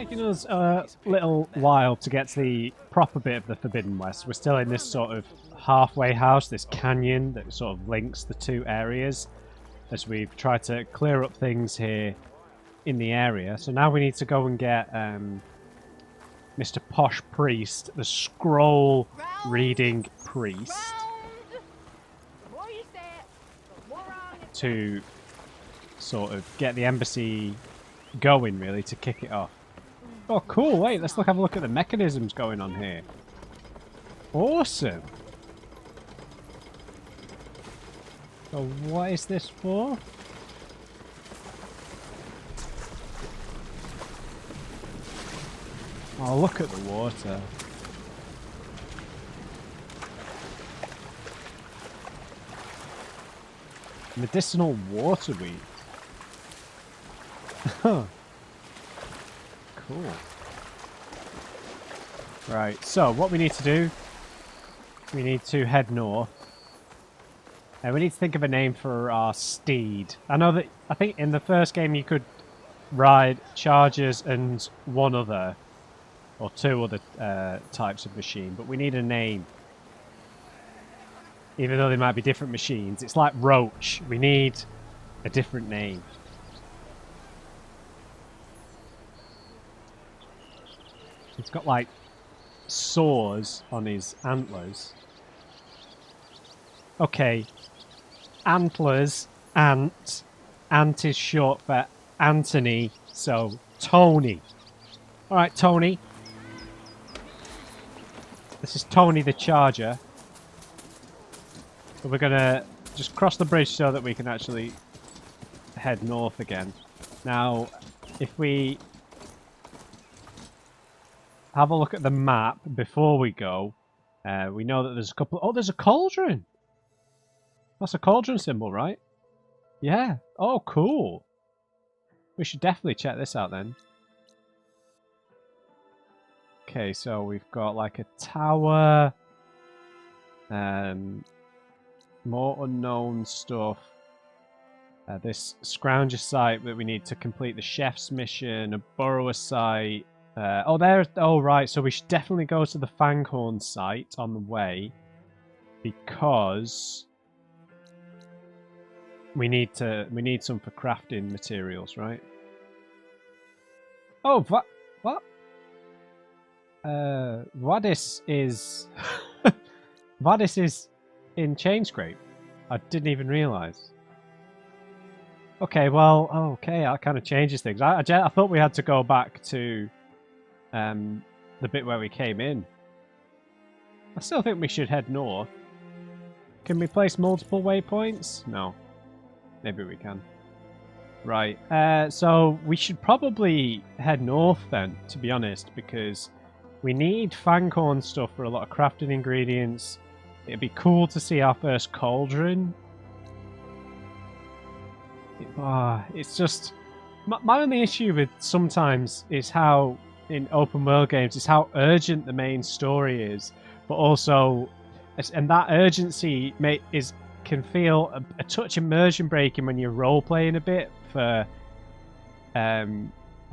taking us a little while to get to the proper bit of the Forbidden West. We're still in this sort of halfway house, this canyon that sort of links the two areas, as we've tried to clear up things here in the area. So now we need to go and get Mr. Posh Priest, the scroll reading priest, to sort of get the embassy going, really, to kick it off. Oh, cool. Wait, let's have a look at the mechanisms going on here. Awesome. So what is this for? Oh, look at the water. Medicinal waterweed. Cool. Right, so what we need to do, we need to head north. And we need to think of a name for our steed. I think in the first game you could ride chargers and one other, or two other types of machine, but we need a name. Even though they might be different machines. It's like Roach. We need a different name. It's got like sores on his antlers. Okay. Antlers, ant. Ant is short for Anthony, so Tony. Alright, Tony. This is Tony the Charger. But we're gonna just cross the bridge so that we can actually head north again. Now, if we have a look at the map before we go, we know that there's a couple... Oh, there's a cauldron! That's a cauldron symbol, right? Yeah. Oh, cool. We should definitely check this out then. Okay, so we've got like a tower. More unknown stuff. This scrounger site that we need to complete the chef's mission. A burrower site. Oh, right. So we should definitely go to the Fanghorn site on the way. Because we need some for crafting materials, right? Oh, what? Vadis is... Vadis is in Chainscrape. I didn't even realise. Okay, well, okay, that kind of changes things. I thought we had to go back to the bit where we came in. I still think we should head north. Can we place multiple waypoints? No. Maybe we can. Right, so we should probably head north then, to be honest, because we need Fanghorn stuff for a lot of crafting ingredients. It'd be cool to see our first cauldron. It's just... My only issue with sometimes is how, in open world games, is how urgent the main story is. But also, and that urgency can feel a touch immersion breaking when you're role-playing a bit for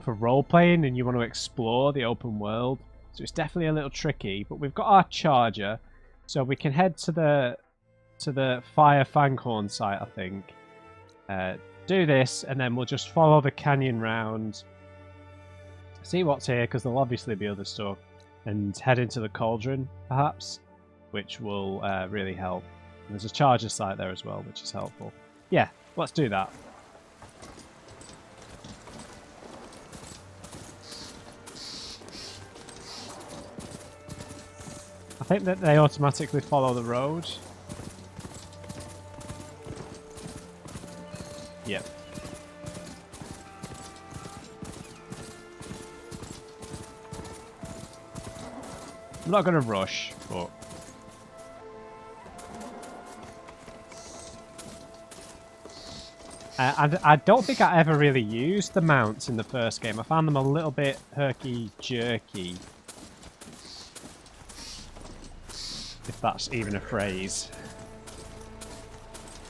role-playing and you want to explore the open world. So it's definitely a little tricky, but we've got our charger. So we can head to the Fire Fanghorn site, I think. Do this, and then we'll just follow the canyon round. See what's here, because there'll obviously be other stuff. And head into the cauldron, perhaps, which will really help. And there's a charger site there as well, which is helpful. Yeah, let's do that. I think that they automatically follow the road. Yep. I'm not going to rush, but... I don't think I ever really used the mounts in the first game. I found them a little bit herky-jerky. If that's even a phrase.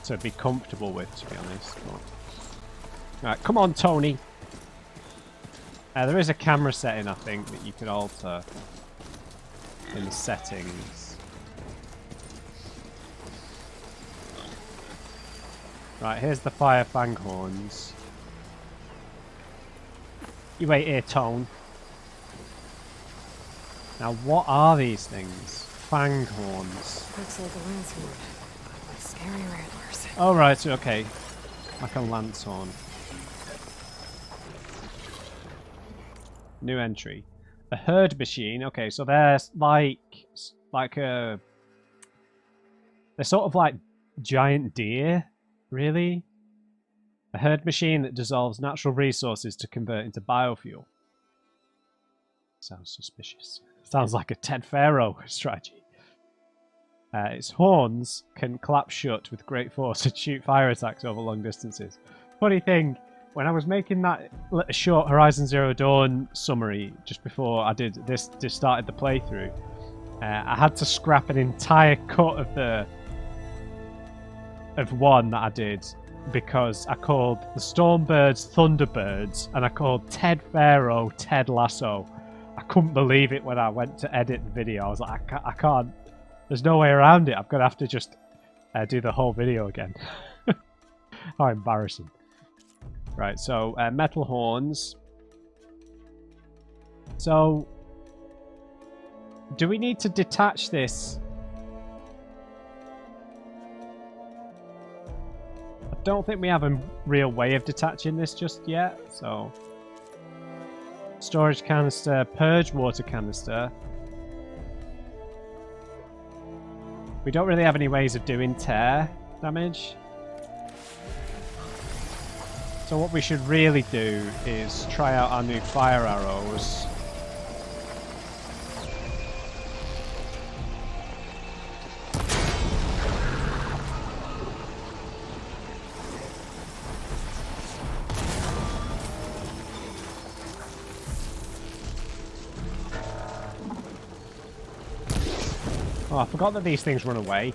To be comfortable with, to be honest. Alright, come on, Tony. There is a camera setting, I think, that you can alter in the settings. Right, here's the fire fang horns. You wait here, Tone. Now, what are these things? Fang horns. Looks like a lance horn. Like scary rattlers. Oh, right, so, okay. Like a lance horn. New entry. A herd machine. Okay, so they're like a... They're sort of like giant deer, really. A herd machine that dissolves natural resources to convert into biofuel. Sounds suspicious. Sounds like a Ted Pharaoh strategy. Its horns can clap shut with great force and shoot fire attacks over long distances. Funny thing, when I was making that short Horizon Zero Dawn summary just before I did this, just started the playthrough, I had to scrap an entire cut of one that I did because I called the Stormbirds Thunderbirds and I called Ted Pharaoh Ted Lasso. I couldn't believe it when I went to edit the video. I was like, I can't. There's no way around it. I'm going to have to just do the whole video again. How embarrassing. Right, so metal horns. So, do we need to detach this? I don't think we have a real way of detaching this just yet, so... Storage canister, purge water canister. We don't really have any ways of doing tear damage. So what we should really do is try out our new fire arrows. Oh, I forgot that these things run away.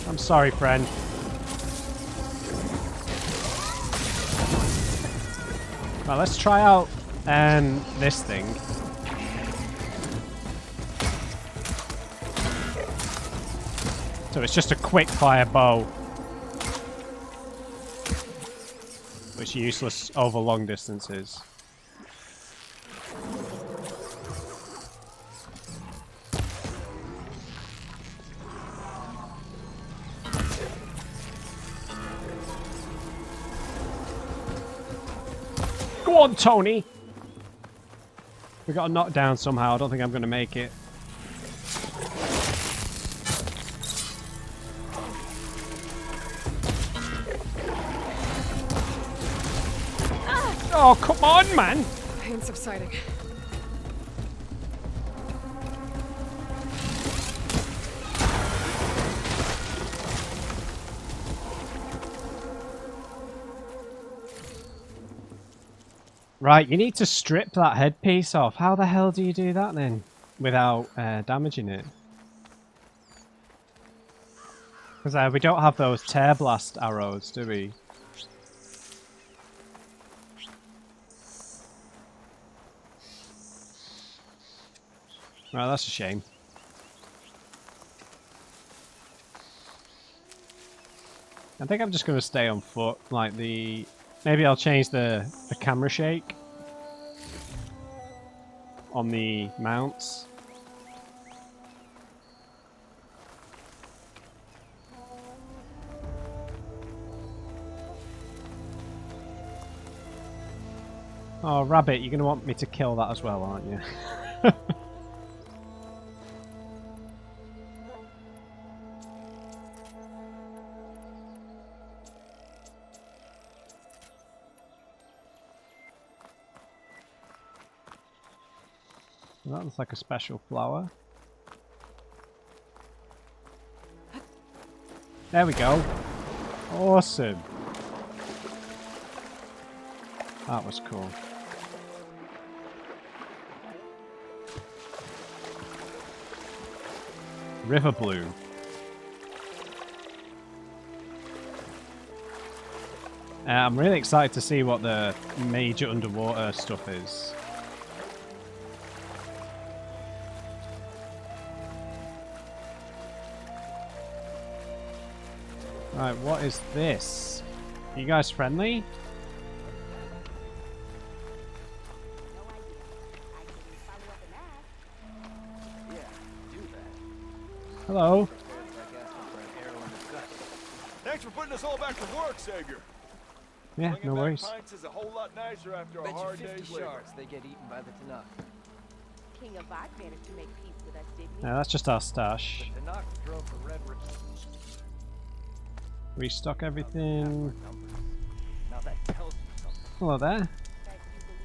I'm sorry, friend. Well, let's try out this thing. So it's just a quick fire bow, which is useless over long distances. Go on, Tony! We got knocked down somehow. I don't think I'm going to make it. Oh, come on, man! Pain subsiding. Right, you need to strip that headpiece off. How the hell do you do that then? Without damaging it? Because we don't have those tear blast arrows, do we? Right, that's a shame. I think I'm just going to stay on foot, like the... Maybe I'll change the camera shake on the mounts. Oh, Rabbit, you're going to want me to kill that as well, aren't you? That looks like a special flower. There we go. Awesome. That was cool. River blue. I'm really excited to see what the major underwater stuff is. Right, what is this? Are you guys friendly? Hello. Thanks for putting us all back to work, Savior. Yeah, no worries. Pints is a whole lot nicer after a hard day's labor. sharks, they get eaten by the Tanakh. King of Bot managed to make peace with us, didn't he? Yeah, that's just our stash. The Tanakh drove for red Restock everything. Now that tells you something. Hello there. That you believe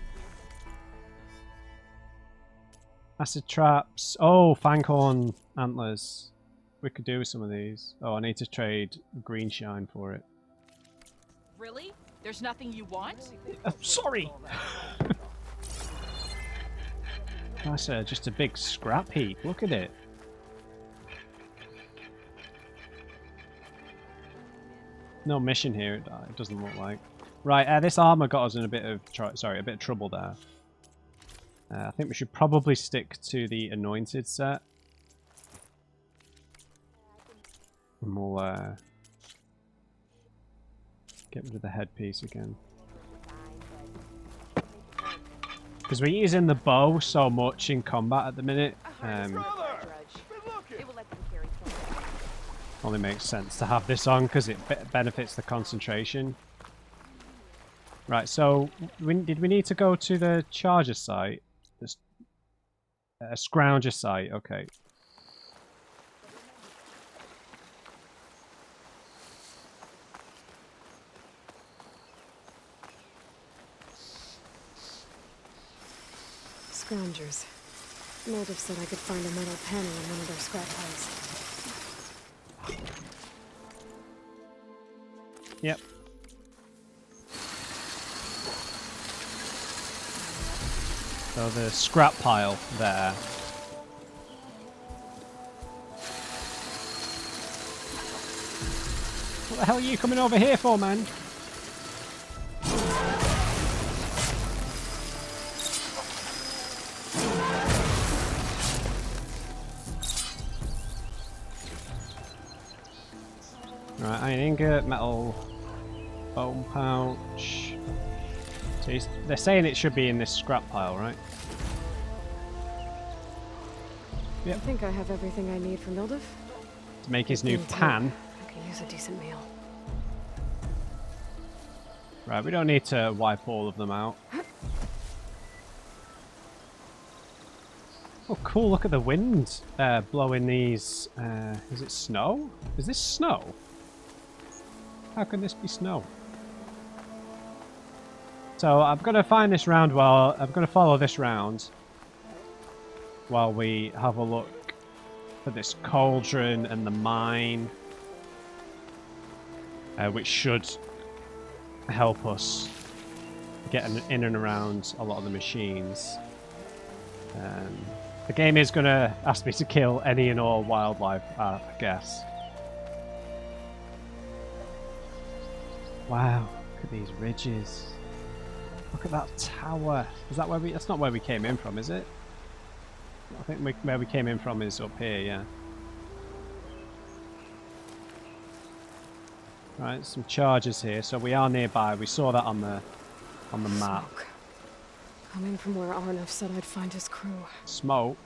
Acid traps. Oh, fanghorn antlers. We could do with some of these. Oh, I need to trade green shine for it. Really? There's nothing you want? Sorry. That's just a big scrap heap. Look at it. No mission here. It doesn't look like. Right, this armor got us in a bit of trouble there. I think we should probably stick to the anointed set. And we'll get rid of the headpiece again. Because we're using the bow so much in combat at the minute. Only makes sense to have this on because it benefits the concentration. Right, so did we need to go to the charger site? This scrounger site, okay. Scroungers. Moldov said I could find a metal panel in one of their scrap piles. Yep. So the scrap pile there. What the hell are you coming over here for, man? Right, iron ingot, metal bone pouch. So they're saying it should be in this scrap pile, right? Yep. I think I have everything I need for Mildov. To make his new pan. I could use a decent meal. Right, we don't need to wipe all of them out. Oh, cool! Look at the wind blowing these. Is it snow? Is this snow? How can this be snow? So I'm gonna find this round while I'm gonna follow this round while we have a look for this cauldron and the mine, which should help us get in and around a lot of the machines. The game is gonna ask me to kill any and all wildlife, I guess. Wow, look at these ridges. Look at that tower. Is that where we... That's not where we came in from, is it? I think where we came in from is up here, yeah. Right, some charges here. So we are nearby. We saw that on the map. Smoke. Coming from where Arnav said I'd find his crew. Smoke.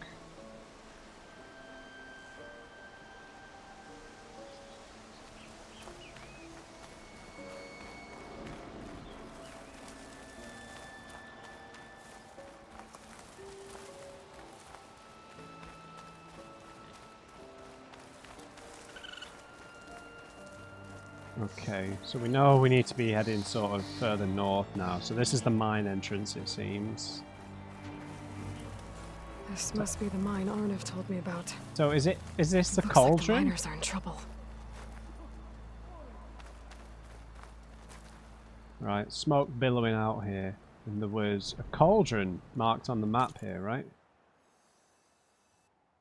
Okay, so we know we need to be heading sort of further north now. So this is the mine entrance, it seems. This must be the mine Arnav told me about. So is this the Looks cauldron? like the miners are in trouble. Right, smoke billowing out here. And there was a cauldron marked on the map here, right?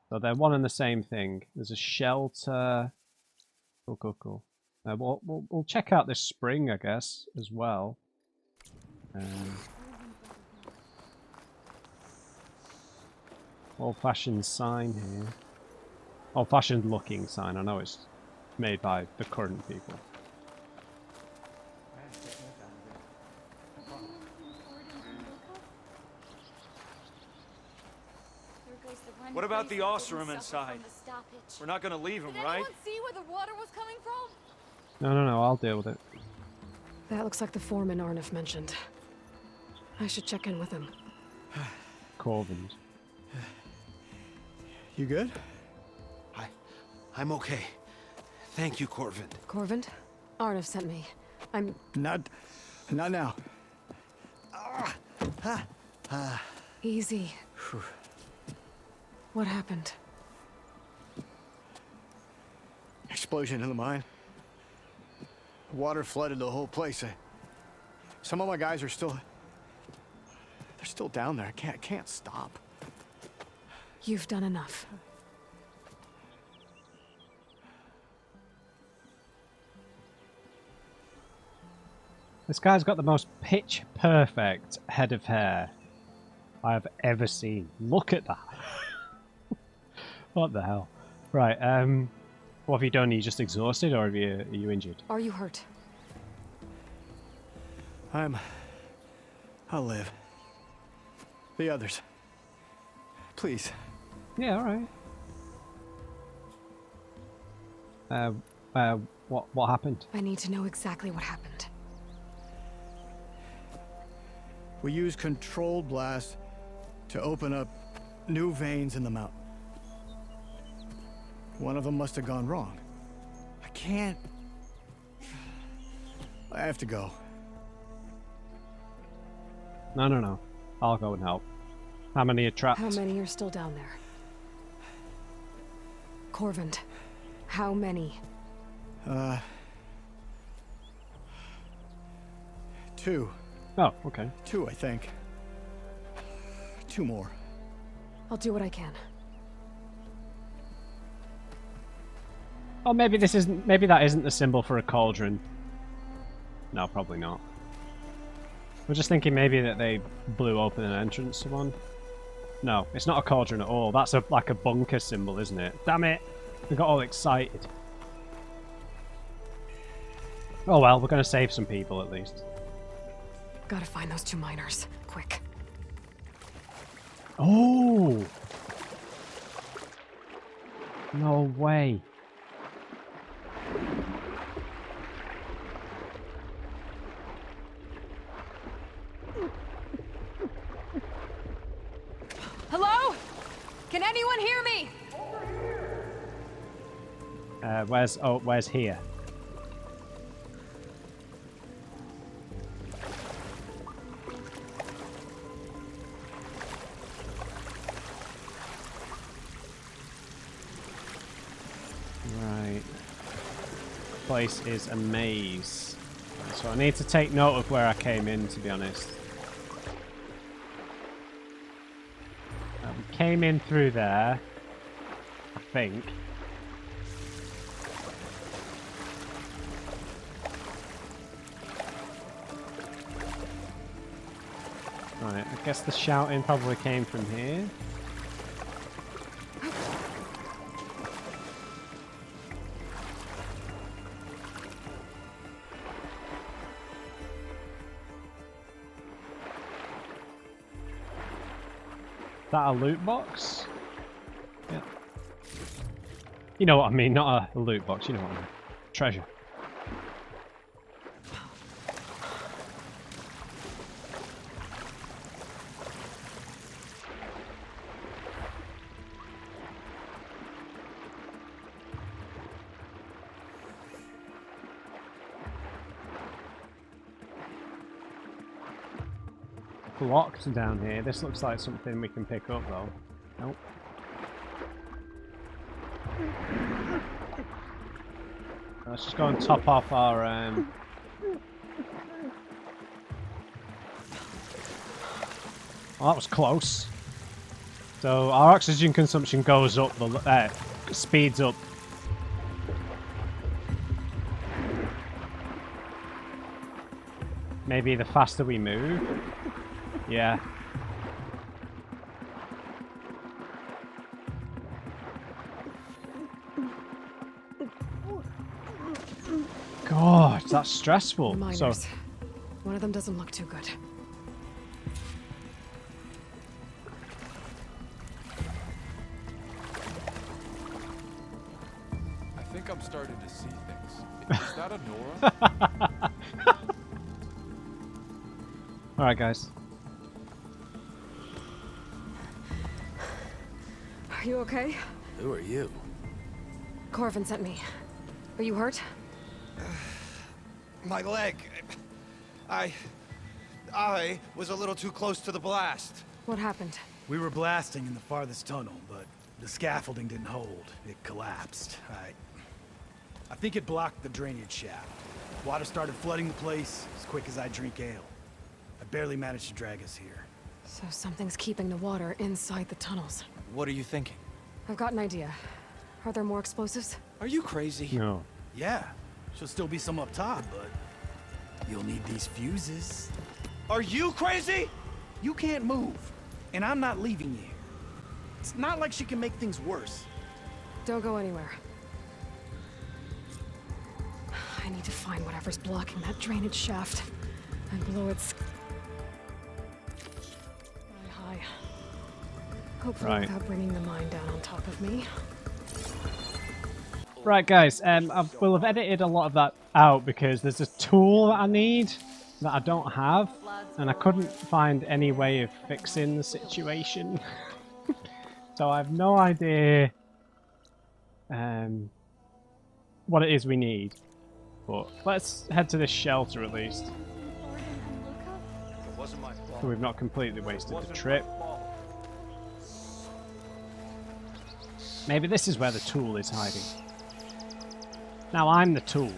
So they're one and the same thing. There's a shelter. Cool, cool, cool. We'll check out this spring, I guess, as well. Old-fashioned sign here. Old-fashioned looking sign. I know it's made by the current people. What about the Osram inside? We're not gonna leave him, Did right? anyone see where the water was coming from? No, I'll deal with it. That looks like the foreman Arnif mentioned. I should check in with him. Corvins. You good? I'm okay. Thank you, Corvin. Corvin? Arnif sent me. I'm... Not now. Easy. What happened? Explosion in the mine. Water flooded the whole place. Some of my guys are still... They're still down there. I can't stop. You've done enough. This guy's got the most pitch perfect head of hair I have ever seen. Look at that. What the hell? Right, what have you done? Are you just exhausted or are you injured? Are you hurt? I'll live. The others. Please. Yeah, alright. What happened? I need to know exactly what happened. We use controlled blast to open up new veins in the mountain. One of them must have gone wrong. I have to go. No. I'll go and help. How many are trapped? How many are still down there? Corvin, how many? 2. Oh, okay. 2, I think. 2 more. I'll do what I can. Oh, maybe that isn't the symbol for a cauldron. No, probably not. We're just thinking maybe that they blew open an entrance to one. No, it's not a cauldron at all. That's like a bunker symbol, isn't it? Damn it! We got all excited. Oh well, we're gonna save some people at least. Gotta find those 2 miners. Quick. Oh! No way. Hello? Can anyone hear me? Where's here? Right. Place is a maze. So I need to take note of where I came in, to be honest. We came in through there, I think. Right, I guess the shouting probably came from here. Is that a loot box? Yeah. You know what I mean, not a loot box, you know what I mean. Treasure. Blocked down here. This looks like something we can pick up though. Nope. Let's just go and top off our Well, that was close. So our oxygen consumption goes up, speeds up. Maybe the faster we move? Yeah. God, that's stressful. Reminders. So, One of them doesn't look too good. I think I'm starting to see things. Is that a Nora? alright guys. Are you okay? Who are you? Corvin sent me. Are you hurt? My leg. I was a little too close to the blast. What happened? We were blasting in the farthest tunnel, but the scaffolding didn't hold. It collapsed. I think it blocked the drainage shaft. Water started flooding the place as quick as I drink ale. I barely managed to drag us here. So something's keeping the water inside the tunnels. What are you thinking? I've got an idea. Are there more explosives? Are you crazy? No. Yeah, should still be some up top, but you'll need these fuses. Are you crazy? You can't move, and I'm not leaving you. It's not like she can make things worse. Don't go anywhere. I need to find whatever's blocking that drainage shaft and blow its high. Hopefully Right. without bringing the mine down on top of me. Right guys, we'll have edited a lot of that out because there's a tool that I need that I don't have, and I couldn't find any way of fixing the situation. So I have no idea what it is we need. But let's head to this shelter at least. It wasn't my fault. So we've not completely wasted the trip. Maybe this is where the tool is hiding. Now I'm the tool.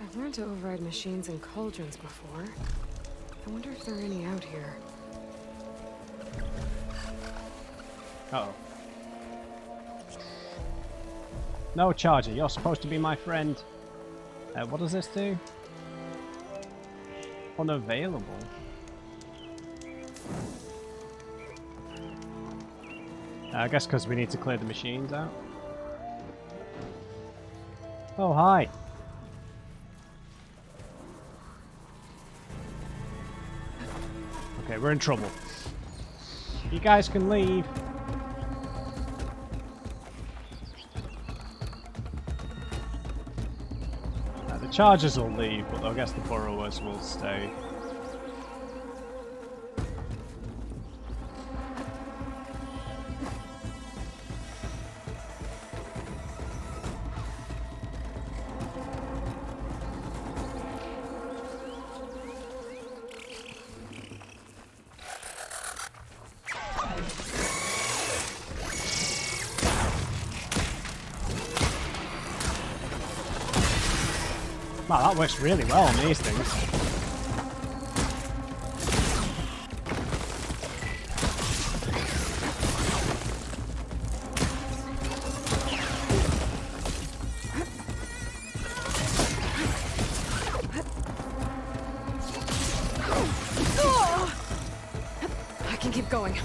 I've learned to override machines and cauldrons before. I wonder if there are any out here. Uh-oh. No, Charger, you're supposed to be my friend. What does this do? Unavailable. I guess because we need to clear the machines out. Oh, hi. Okay, we're in trouble. You guys can leave. The Chargers will leave, but I guess the Burrowers will stay. Wow, that works really well on these things. I can keep going.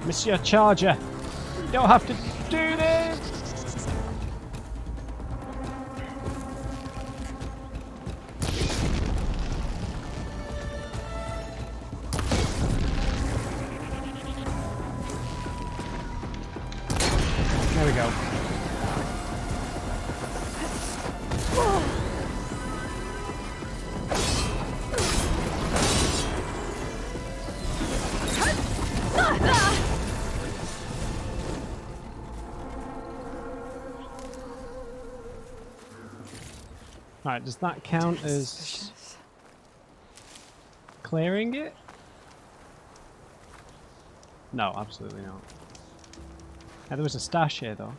Monsieur Charger, you don't have to do this! There we go. Alright, does that count as Suspicious. clearing it? No, absolutely not. Yeah, there was a stash here though.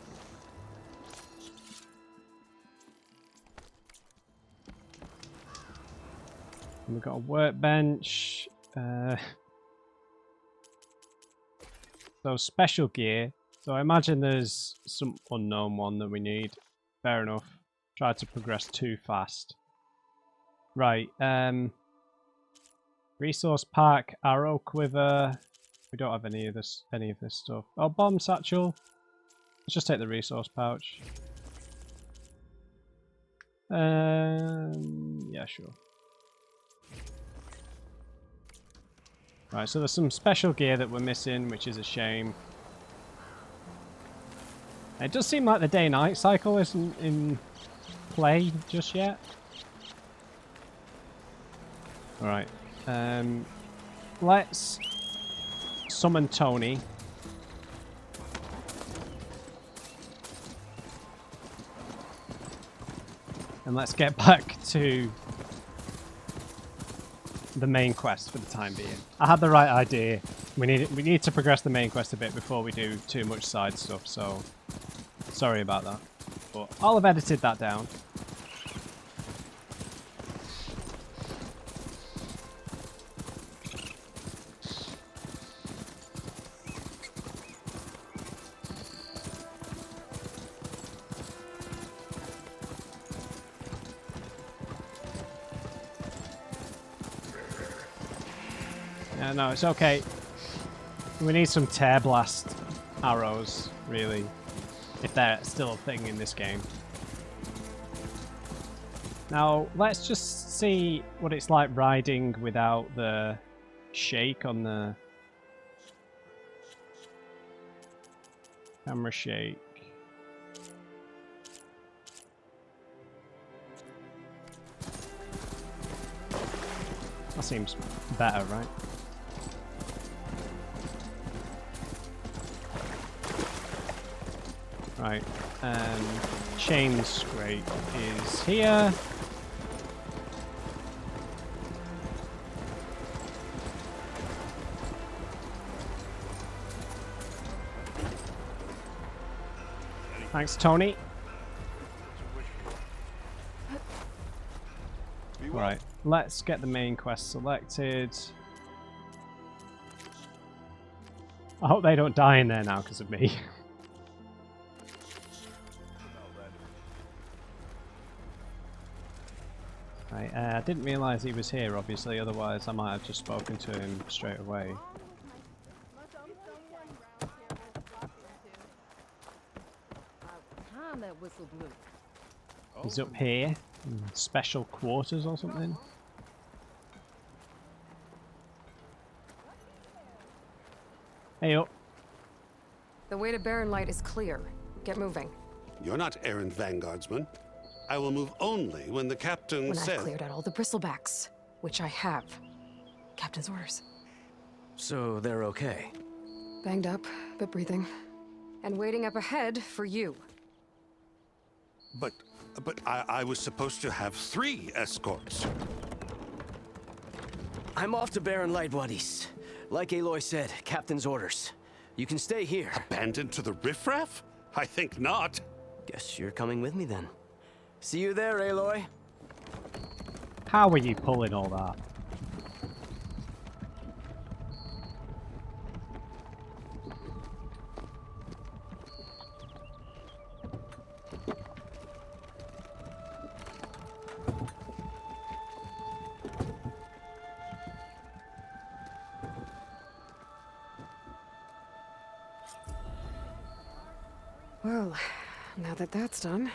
And we've got a workbench. So special gear. So I imagine there's some unknown one that we need. Fair enough. Try to progress too fast. Right. Resource pack, arrow quiver. We don't have any of this stuff. Oh, bomb satchel. Let's just take the resource pouch. Yeah, sure. Right, so there's some special gear that we're missing, which is a shame. It does seem like the day-night cycle isn't in play just yet. Alright. Let's summon Tony. And let's get back to the main quest for the time being. I had the right idea. We need to progress the main quest a bit before we do too much side stuff, so sorry about that. But I'll have edited that down. Yeah, no, it's okay. We need some tear blast arrows, really, if they're still a thing in this game. Now, let's just see what it's like riding without the shake on the camera shake. That seems better, right? Right, chain scrape is here. Thanks, Tony. Alright, let's get the main quest selected. I hope they don't die in there now because of me. Right, I didn't realise he was here, obviously, otherwise I might have just spoken to him straight away. That whistle blew. He's up here, in special quarters or something. Hey up. The way to Barren Light is clear. Get moving. You're not errand vanguardsman. I will move only when the captain When says... I've cleared out all the bristlebacks, which I have. Captain's orders. So they're okay? Banged up, but breathing. And waiting up ahead for you. But I was supposed to have 3 escorts. I'm off to Barren Light, Wadis. Like Aloy said, Captain's orders. You can stay here. Abandoned to the riffraff? I think not. Guess you're coming with me then. See you there, Aloy. How are you pulling all that? Well, now that that's done,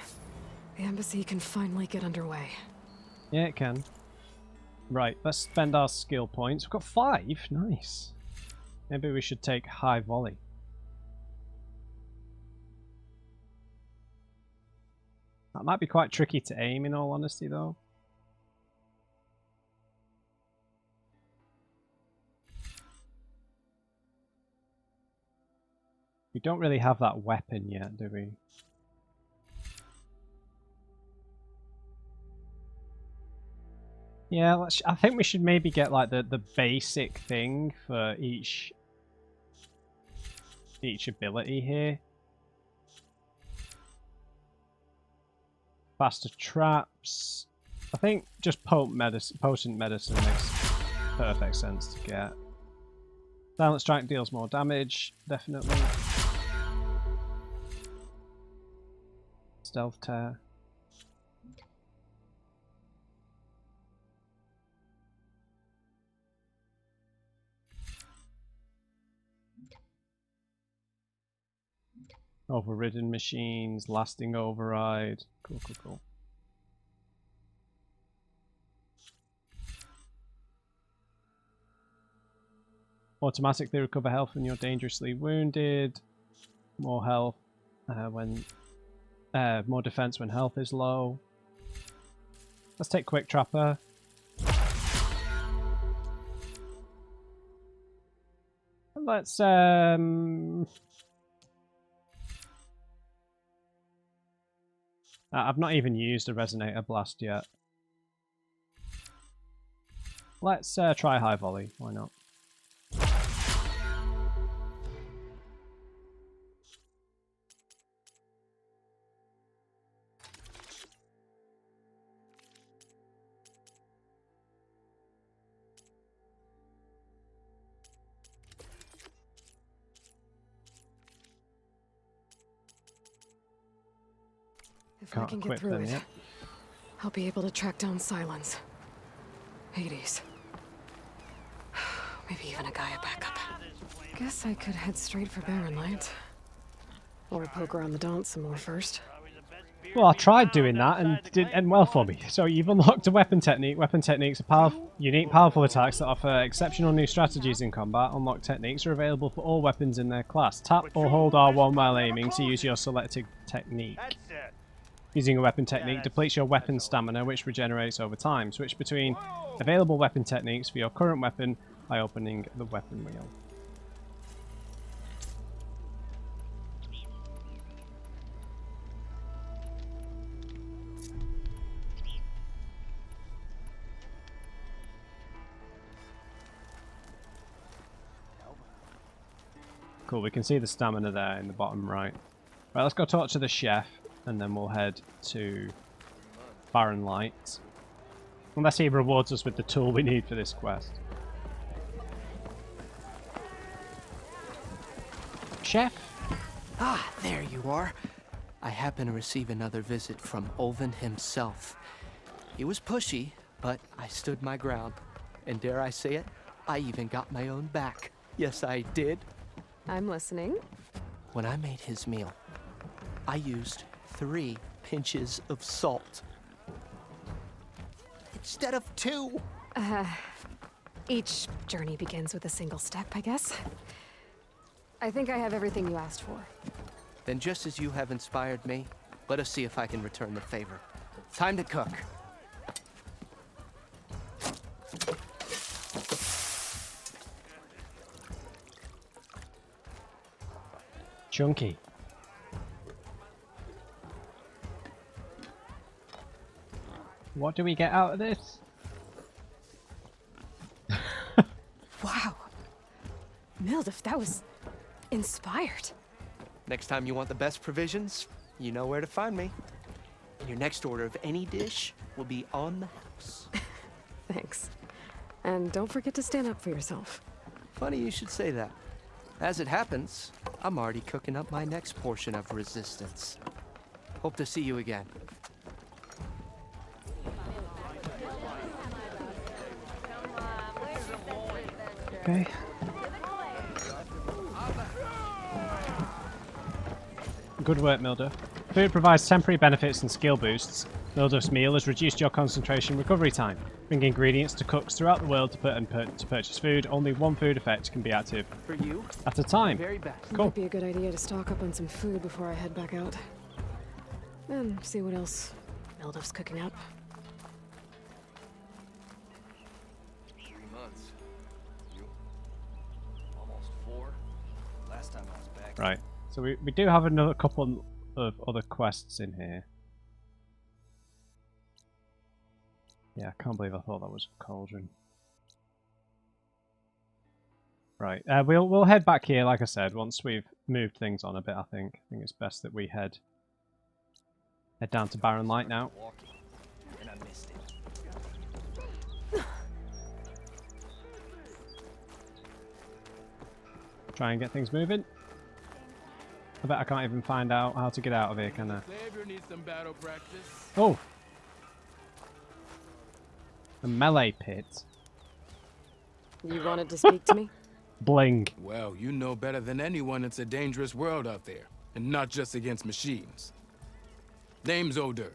the embassy can finally get underway. Yeah, it can. Right, let's spend our skill points. We've got 5. Nice. Maybe we should take high volley. That might be quite tricky to aim, in all honesty, though. We don't really have that weapon yet, do we? Yeah, I think we should maybe get like the basic thing for each ability here. Faster traps. I think just potent medicine makes perfect sense to get. Silent strike deals more damage, definitely. Stealth tear. Overridden machines, lasting override. Cool, cool, cool. Automatically recover health when you're dangerously wounded. More health more defense when health is low. Let's take Quick Trapper. Let's I've not even used a Resonator Blast yet. Let's try High Volley, why not? If I can get through it, I'll be able to track down Silence. Hades. Maybe even a Gaia backup. Guess I could head straight for Barren Light. Or poke around the Daunt some more first. Well, I tried doing that and it didn't end well for me. So you've unlocked a weapon technique. Weapon techniques are unique, powerful attacks that offer exceptional new strategies in combat. Unlocked techniques are available for all weapons in their class. Tap or hold R1 while aiming to use your selected technique. Using a weapon technique depletes your weapon stamina, which regenerates over time. Switch between available weapon techniques for your current weapon by opening the weapon wheel. Cool, we can see the stamina there in the bottom right. Right, let's go talk to the chef, and then we'll head to Barren Light. Unless he rewards us with the tool we need for this quest. Chef? Ah, there you are. I happen to receive another visit from Ulven himself. He was pushy, but I stood my ground. And dare I say it, I even got my own back. Yes, I did. I'm listening. When I made his meal, I used 3 pinches of salt. Instead of 2. Each journey begins with a single step, I guess. I think I have everything you asked for. Then just as you have inspired me, let us see if I can return the favor. Time to cook. Chunky. What do we get out of this? Wow. Mildef, that was inspired. Next time you want the best provisions, you know where to find me. And your next order of any dish will be on the house. Thanks. And don't forget to stand up for yourself. Funny you should say that. As it happens, I'm already cooking up my next portion of resistance. Hope to see you again. Okay. Good work, Mildef. Food provides temporary benefits and skill boosts. Mildef's meal has reduced your concentration recovery time. Bring ingredients to cooks throughout the world to purchase food. Only one food effect can be active For you, at a time. very best. Cool. Might be a good idea to stock up on some food before I head back out. And see what else Mildef's cooking up. 3 months. You? Almost 4. Last time I was back. Right. So we do have another couple of other quests in here. Yeah, I can't believe I thought that was a cauldron. Right, we'll head back here, like I said, once we've moved things on a bit, I think. I think it's best that we head down to Barren Light now. And I missed it. Try and get things moving. I bet I can't even find out how to get out of here, can I? Oh! A melee pit. You wanted to speak to me? Bling. Well, you know better than anyone it's a dangerous world out there, and not just against machines. Name's Oderg.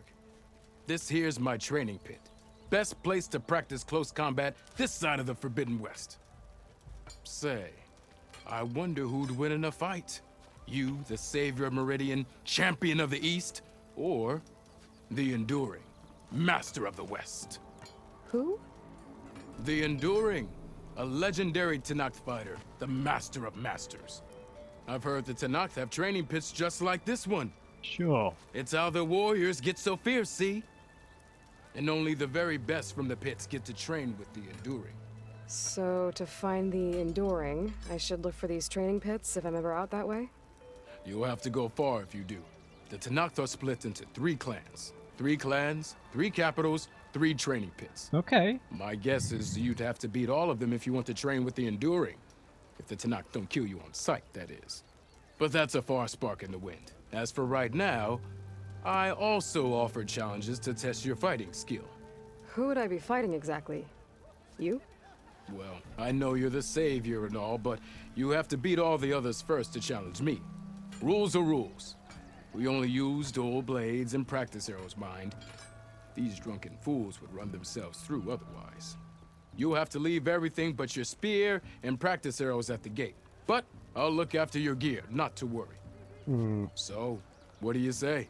This here's my training pit. Best place to practice close combat this side of the Forbidden West. Say, I wonder who'd win in a fight. You, the savior of Meridian, champion of the East, or the Enduring, master of the West. Who? The Enduring, a legendary Tenakth fighter, the master of masters. I've heard the Tenakth have training pits just like this one. Sure. It's how the warriors get so fierce, see? And only the very best from the pits get to train with the Enduring. So, to find the Enduring, I should look for these training pits if I'm ever out that way? You'll have to go far if you do. The Tenakth are split into 3 clans. 3 clans, 3 capitals, 3 training pits. Okay. My guess is you'd have to beat all of them if you want to train with the Enduring. If the Tenakth don't kill you on sight, that is. But that's a far spark in the wind. As for right now, I also offer challenges to test your fighting skill. Who would I be fighting exactly? You? Well, I know you're the savior and all, but you have to beat all the others first to challenge me. Rules are rules. We only use dual blades and practice arrows, mind. These drunken fools would run themselves through otherwise. You'll have to leave everything but your spear and practice arrows at the gate. But I'll look after your gear, not to worry. So, what do you say?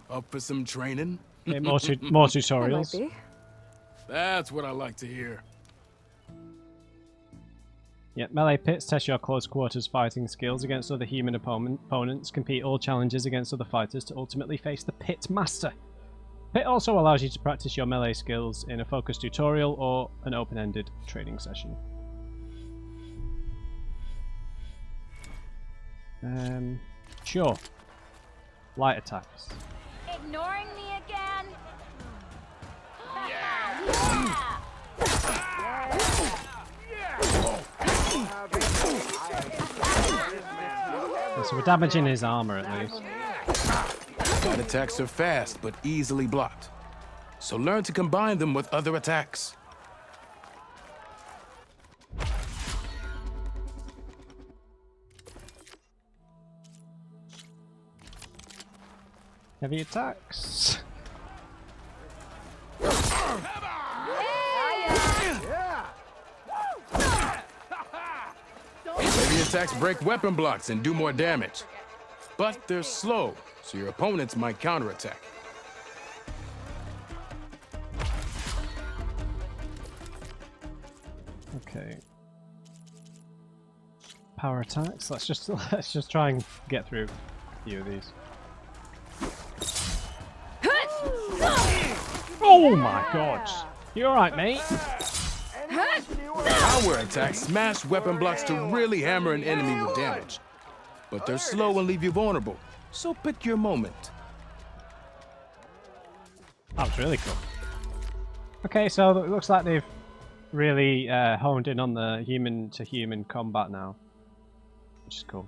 Up for some training? Okay, more tutorials. That might be. That's what I like to hear. Yeah, melee pits test your close quarters fighting skills against other human opponents, compete all challenges against other fighters to ultimately face the pit master. Pit also allows you to practice your melee skills in a focused tutorial or an open-ended training session. Sure. Light attacks. Ignoring me again? So we're damaging his armor at least. Light attacks are fast, but easily blocked. So learn to combine them with other attacks. Heavy attacks. Heavy attacks break weapon blocks and do more damage. But they're slow, so your opponents might counterattack. Okay. Power attacks. Let's just try and get through a few of these. Oh my god! You alright, mate? Power attacks smash weapon blocks to really hammer an enemy with damage. But they're slow and leave you vulnerable, so pick your moment. That was really cool. Okay, so it looks like they've really honed in on the human-to-human combat now, which is cool.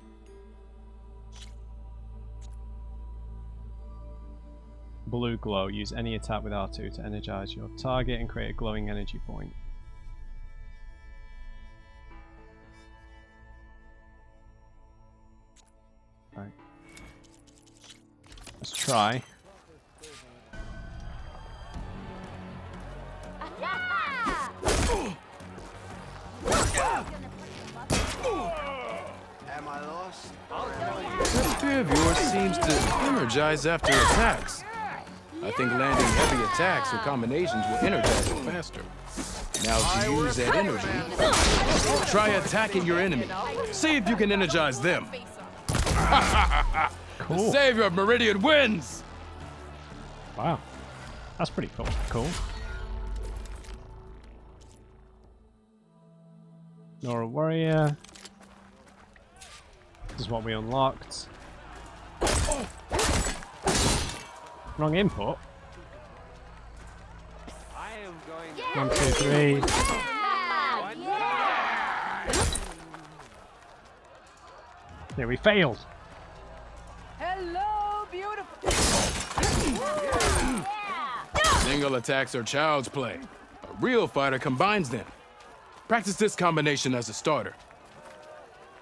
Blue glow. Use any attack with R2 to energize your target and create a glowing energy point. Right. Let's try. Am I lost? That spear of yours seems to energize after attacks. I think landing heavy attacks or combinations will energize it faster. Now to use that energy, try attacking your enemy. See if you can energize them. Cool. The savior of Meridian wins! Wow. That's pretty cool. Nora Warrior. This is what we unlocked. Wrong input. I am going. 1, 2, 3. Yeah, we failed. Hello, beautiful. Single attacks are child's play. A real fighter combines them. Practice this combination as a starter.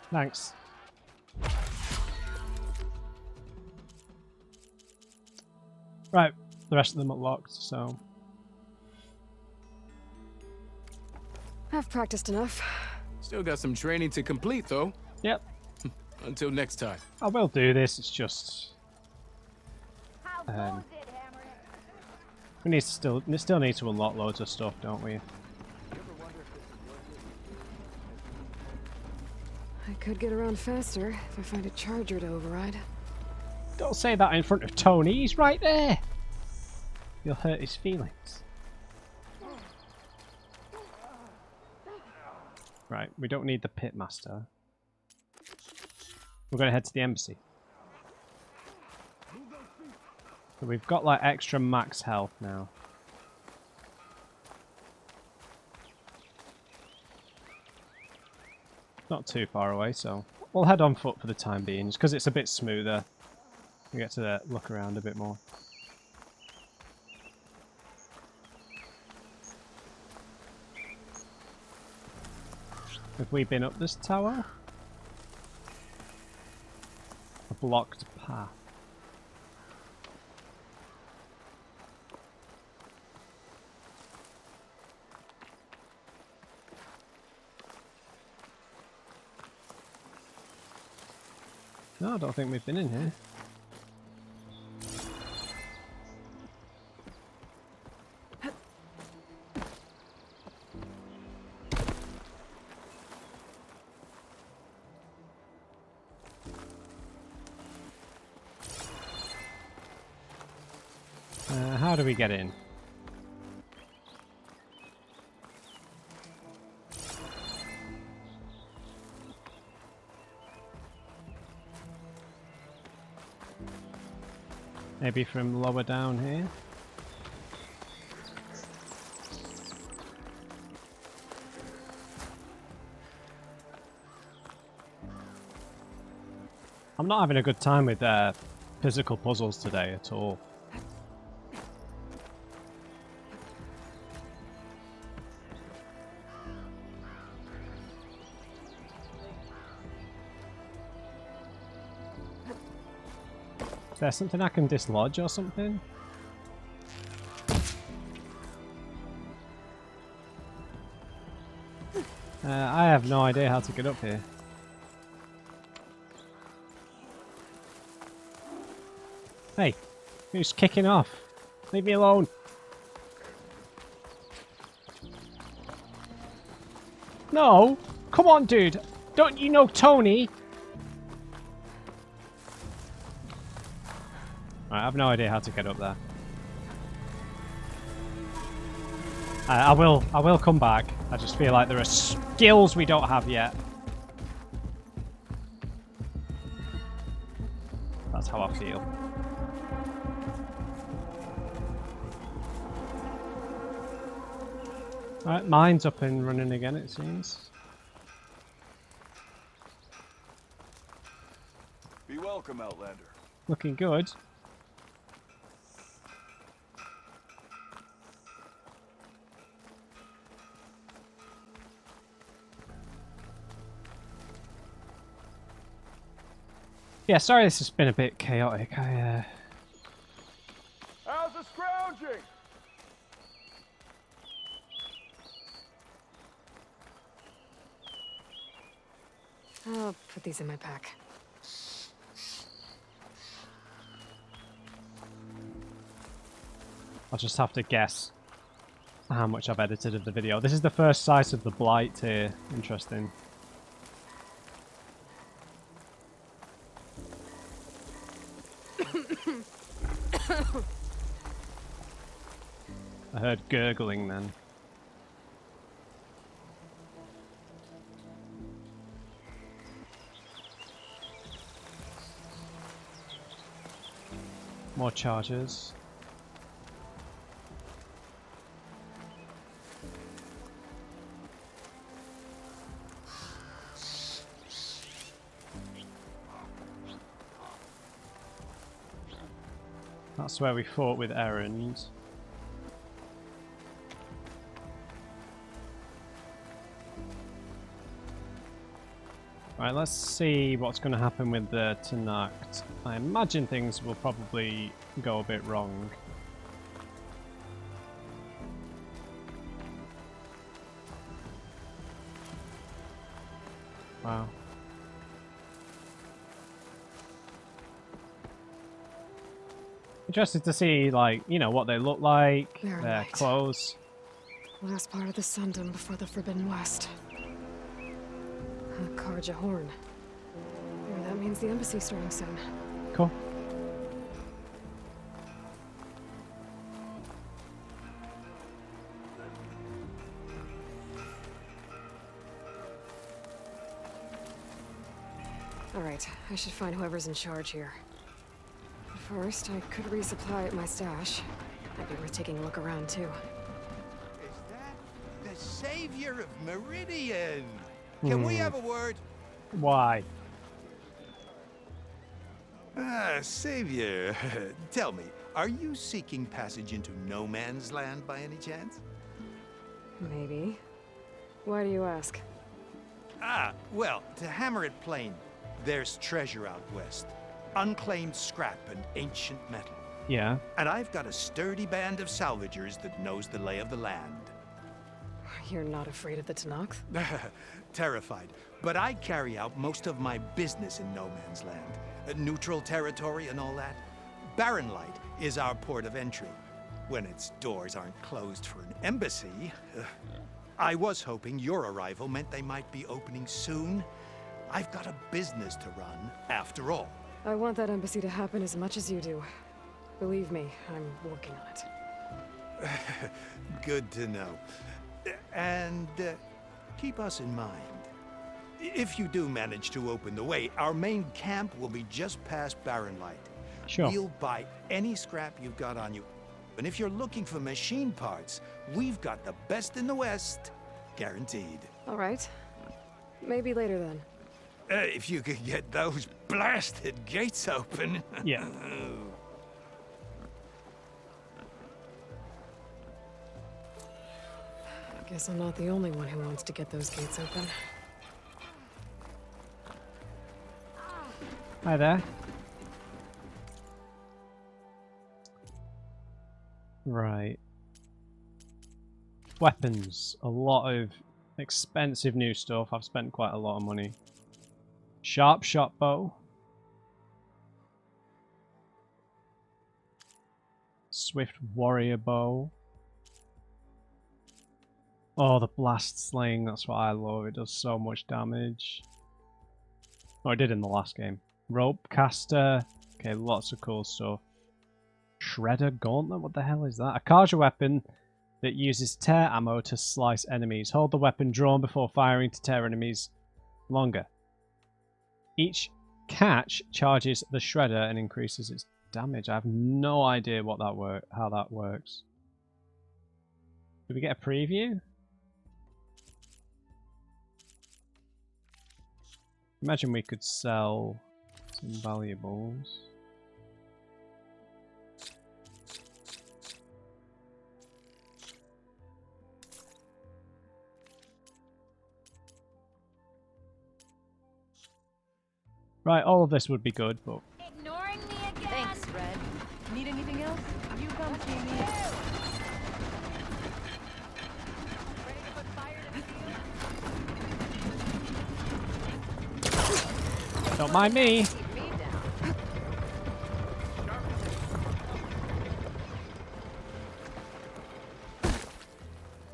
Thanks. Right, the rest of them are locked, so... I've practiced enough. Still got some training to complete, though. Yep. Until next time. I will do this, it's just... we need to still need to unlock loads of stuff, don't we? I could get around faster if I find a charger to override. Don't say that in front of Tony, he's right there! You'll hurt his feelings. Right, we don't need the pitmaster. We're going to head to the embassy. So we've got like extra max health now. Not too far away, so we'll head on foot for the time being, just because it's a bit smoother. We get to look around a bit more. Have we been up this tower? A blocked path. No, I don't think we've been in here. How do we get in? Maybe from lower down here? I'm not having a good time with physical puzzles today at all. Is there something I can dislodge or something? I have no idea how to get up here. Hey, who's kicking off? Leave me alone. No! Come on, dude! Don't you know Tony? I have no idea how to get up there. I will come back. I just feel like there are skills we don't have yet. That's how I feel. Alright, mine's up and running again, it seems. Be welcome, Outlander. Looking good. Yeah, sorry this has been a bit chaotic. How's the scrounging? I'll put these in my pack. I'll just have to guess how much I've edited of the video. This is the first sight of the Blight here. Interesting. I heard gurgling then. More charges. That's where we fought with Errand. Right, let's see what's going to happen with the Tanact. I imagine things will probably go a bit wrong. Wow. Interested to see, like, you know, what they look like, their clothes. Last part of the Sundom before the Forbidden West. Karja Horn. Maybe that means the embassy's starting soon. Cool. Alright, I should find whoever's in charge here. But first, I could resupply at my stash. Might be worth taking a look around, too. Is that the savior of Meridian? Can we have a word? Why? Ah, savior. Tell me, are you seeking passage into no man's land by any chance? Maybe. Why do you ask? Ah, well, to hammer it plain, there's treasure out west. Unclaimed scrap and ancient metal. Yeah. And I've got a sturdy band of salvagers that knows the lay of the land. You're not afraid of the Tenakth? Terrified. But I carry out most of my business in no man's land. Neutral territory and all that. Barren Light is our port of entry. When its doors aren't closed for an embassy. I was hoping your arrival meant they might be opening soon. I've got a business to run, after all. I want that embassy to happen as much as you do. Believe me, I'm working on it. Good to know. And keep us in mind. If you do manage to open the way, our main camp will be just past Barren Light. Sure. We'll buy any scrap you've got on you. And if you're looking for machine parts, we've got the best in the West. Guaranteed. All right. Maybe later then. If you could get those blasted gates open. Yeah. Guess I'm not the only one who wants to get those gates open. Hi there. Right. Weapons. A lot of expensive new stuff. I've spent quite a lot of money. Sharp shot bow. Swift warrior bow. Oh, the blast sling. That's what I love. It does so much damage. Oh, it did in the last game. Rope caster. Okay, lots of cool stuff. Shredder gauntlet. What the hell is that? A Karja weapon that uses tear ammo to slice enemies. Hold the weapon drawn before firing to tear enemies longer. Each catch charges the shredder and increases its damage. I have no idea what that how that works. Did we get a preview? Imagine we could sell some valuables. Right, all of this would be good, but... Ignoring me again? Thanks, Red. Need anything else? You come see me. Ready to put fire to the field? Don't mind me.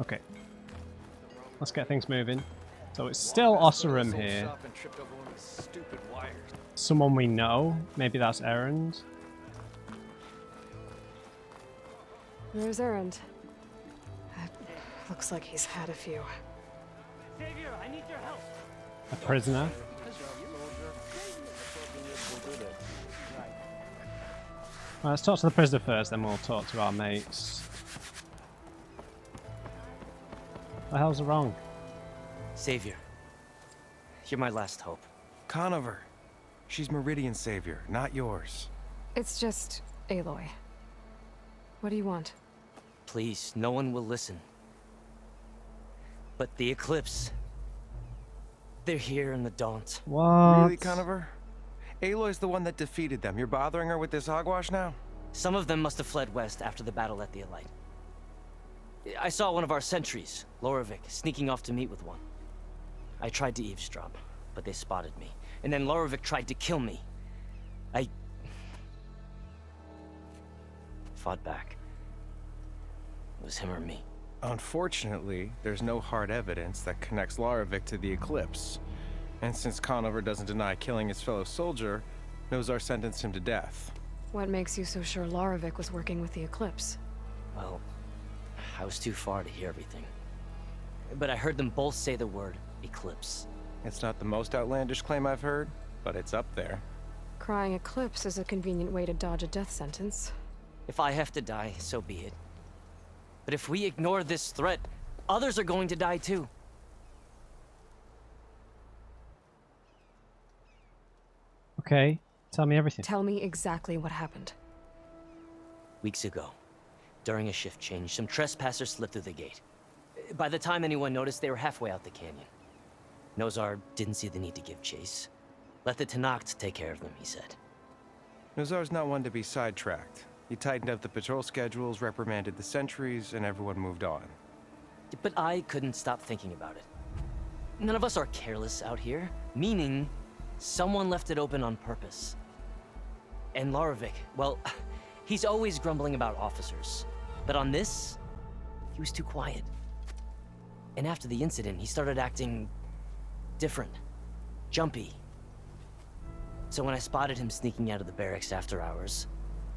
Okay. Let's get things moving. So it's still Osserum here. Someone we know. Maybe that's Errand. There's Errand. Looks like he's had a few. Savior, I need your help. A prisoner. Right, let's talk to the prisoner first, then we'll talk to our mates. What the hell's wrong? Savior, you're my last hope. Conover. She's Meridian's savior, not yours. It's just Aloy. What do you want? Please, no one will listen. But the Eclipse... they're here in the Daunt. What? Really, Conover? Aloy's the one that defeated them. You're bothering her with this hogwash now? Some of them must have fled west after the battle at the Blight. I saw one of our sentries, Lorevic, sneaking off to meet with one. I tried to eavesdrop, but they spotted me. And then Lorevic tried to kill me. I fought back. It was him or me. Unfortunately, there's no hard evidence that connects Lorevic to the Eclipse. And since Conover doesn't deny killing his fellow soldier, Nozar sentenced him to death. What makes you so sure Lorevic was working with the Eclipse? Well, I was too far to hear everything. But I heard them both say the word Eclipse. It's not the most outlandish claim I've heard, but it's up there. Crying Eclipse is a convenient way to dodge a death sentence. If I have to die, so be it. But if we ignore this threat, others are going to die too. Okay, tell me everything. Tell me exactly what happened. Weeks ago, during a shift change, some trespassers slipped through the gate. By the time anyone noticed, they were halfway out the canyon. Nozar didn't see the need to give chase. Let the Tenakth take care of them, he said. Nozar's not one to be sidetracked. He tightened up the patrol schedules, reprimanded the sentries, and everyone moved on. But I couldn't stop thinking about it. None of us are careless out here, meaning someone left it open on purpose. And Lorevic, well, he's always grumbling about officers. But on this, he was too quiet. And after the incident, he started acting different, jumpy. So when I spotted him sneaking out of the barracks after hours,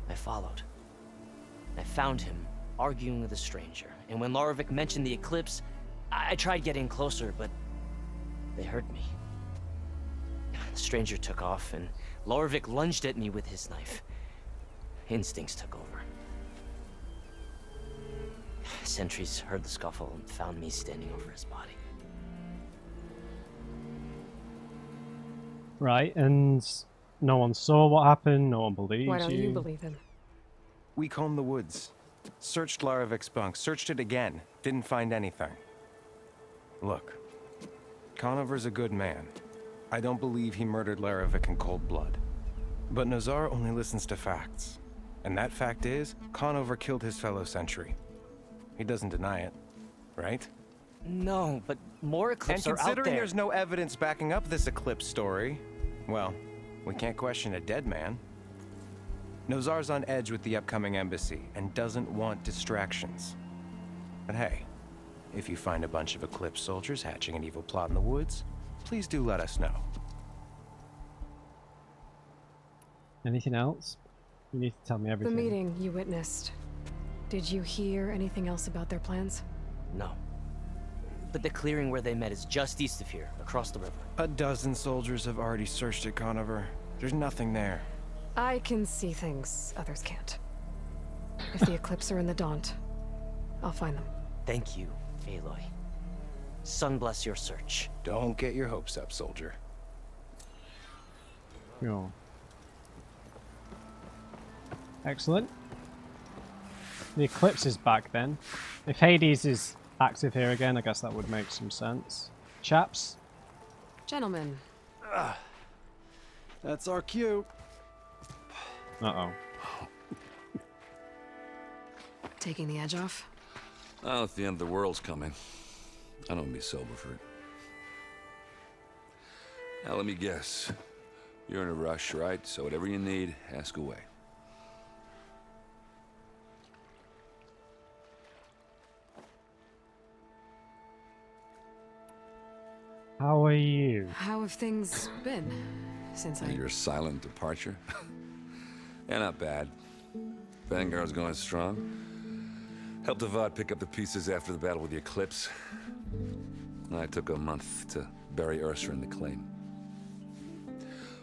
I followed. I found him arguing with a stranger. And when Lorevic mentioned the Eclipse, I tried getting closer, but they heard me. The stranger took off, and Lorevic lunged at me with his knife. Instincts took over. Sentries heard the scuffle and found me standing over his body. Right, and no one saw what happened, no one believes you. Why don't you believe him? We combed the woods. Searched Larevic's bunk, searched it again. Didn't find anything. Look, Conover's a good man. I don't believe he murdered Larevic in cold blood. But Nozar only listens to facts. And that fact is, Conover killed his fellow sentry. He doesn't deny it, right? No, but more Eclipse are out there. And considering there's no evidence backing up this Eclipse story, well, we can't question a dead man. Nozar's on edge with the upcoming embassy and doesn't want distractions. But hey, if you find a bunch of Eclipse soldiers hatching an evil plot in the woods, please do let us know. Anything else? You need to tell me everything. The meeting you witnessed. Did you hear anything else about their plans? No. But the clearing where they met is just east of here, across the river. A dozen soldiers have already searched it, Conover. There's nothing there. I can see things others can't. If the Eclipse are in the Daunt, I'll find them. Thank you, Aloy. Sun bless your search. Don't get your hopes up, soldier. Cool. Excellent. The Eclipse is back then. If Hades is active here again, I guess that would make some sense. Chaps? Gentlemen. That's our cue. Uh-oh. Taking the edge off? Well, if the end of the world's coming, I don't be sober for it. Now let me guess. You're in a rush, right? So whatever you need, ask away. How are you? How have things been since Your silent departure? Yeah, not bad. Vanguard's going strong. Helped Avad pick up the pieces after the battle with the Eclipse. I took a month to bury Ursa in the claim.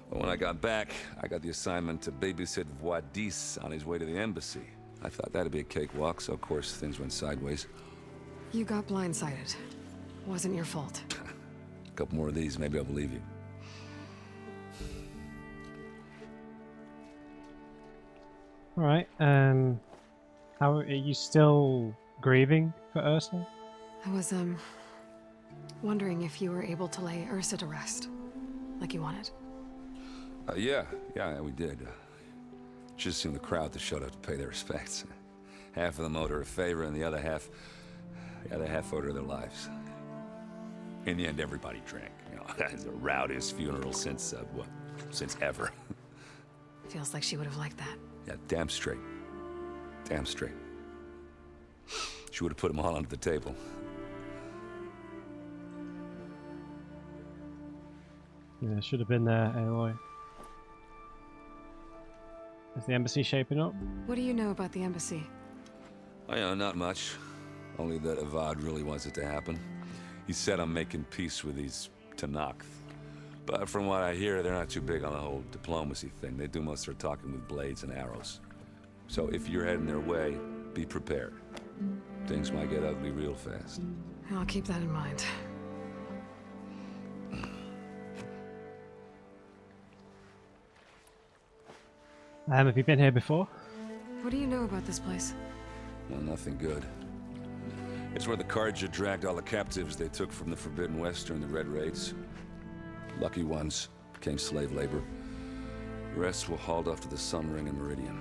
But when I got back, I got the assignment to babysit Voidis on his way to the embassy. I thought that'd be a cakewalk, so of course things went sideways. You got blindsided. Wasn't your fault. A couple more of these, maybe I'll believe you. Alright, how are you still grieving for Ursa? I was, wondering if you were able to lay Ursa to rest, like you wanted. Yeah, we did. Just seemed the crowd that showed up to pay their respects. Half of them owed her a favor, and the other half owed her their lives. In the end, everybody drank. You know, it's the rowdiest funeral since ever. Feels like she would have liked that. Yeah, damn straight. Damn straight. She would have put them all under the table. Yeah, should have been there, Aloy. Is the embassy shaping up? What do you know about the embassy? Oh, yeah, not much. Only that Avad really wants it to happen. He said I'm making peace with these Tenakth. But from what I hear, they're not too big on the whole diplomacy thing. They do most of their talking with blades and arrows. So if you're heading their way, be prepared. Things might get ugly real fast. I'll keep that in mind. Have you been here before? What do you know about this place? Well, nothing good. It's where the Carja dragged all the captives they took from the Forbidden West during the Red Raids. Lucky ones became slave labor. The rest were hauled off to the Sun Ring and Meridian.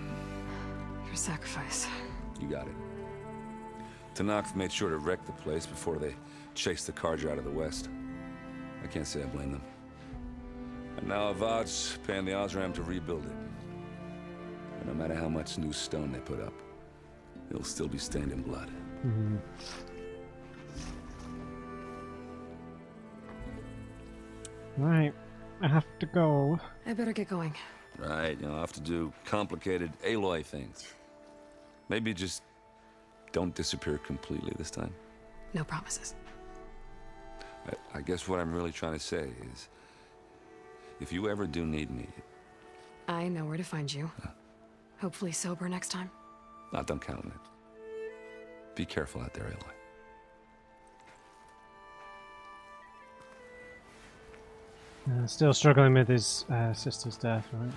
Your sacrifice. You got it. Tenakth made sure to wreck the place before they chased the Carja out of the West. I can't say I blame them. And now Avad's paying the Osram to rebuild it. And no matter how much new stone they put up, it'll still be stained in blood. Mm-hmm. Right, I have to go. I better get going. Right, I'll have to do complicated Aloy things. Maybe just don't disappear completely this time. No promises. I guess what I'm really trying to say is, if you ever do need me... I know where to find you. Hopefully sober next time. Don't count on it. Be careful out there, Aloy. Still struggling with his sister's death, right?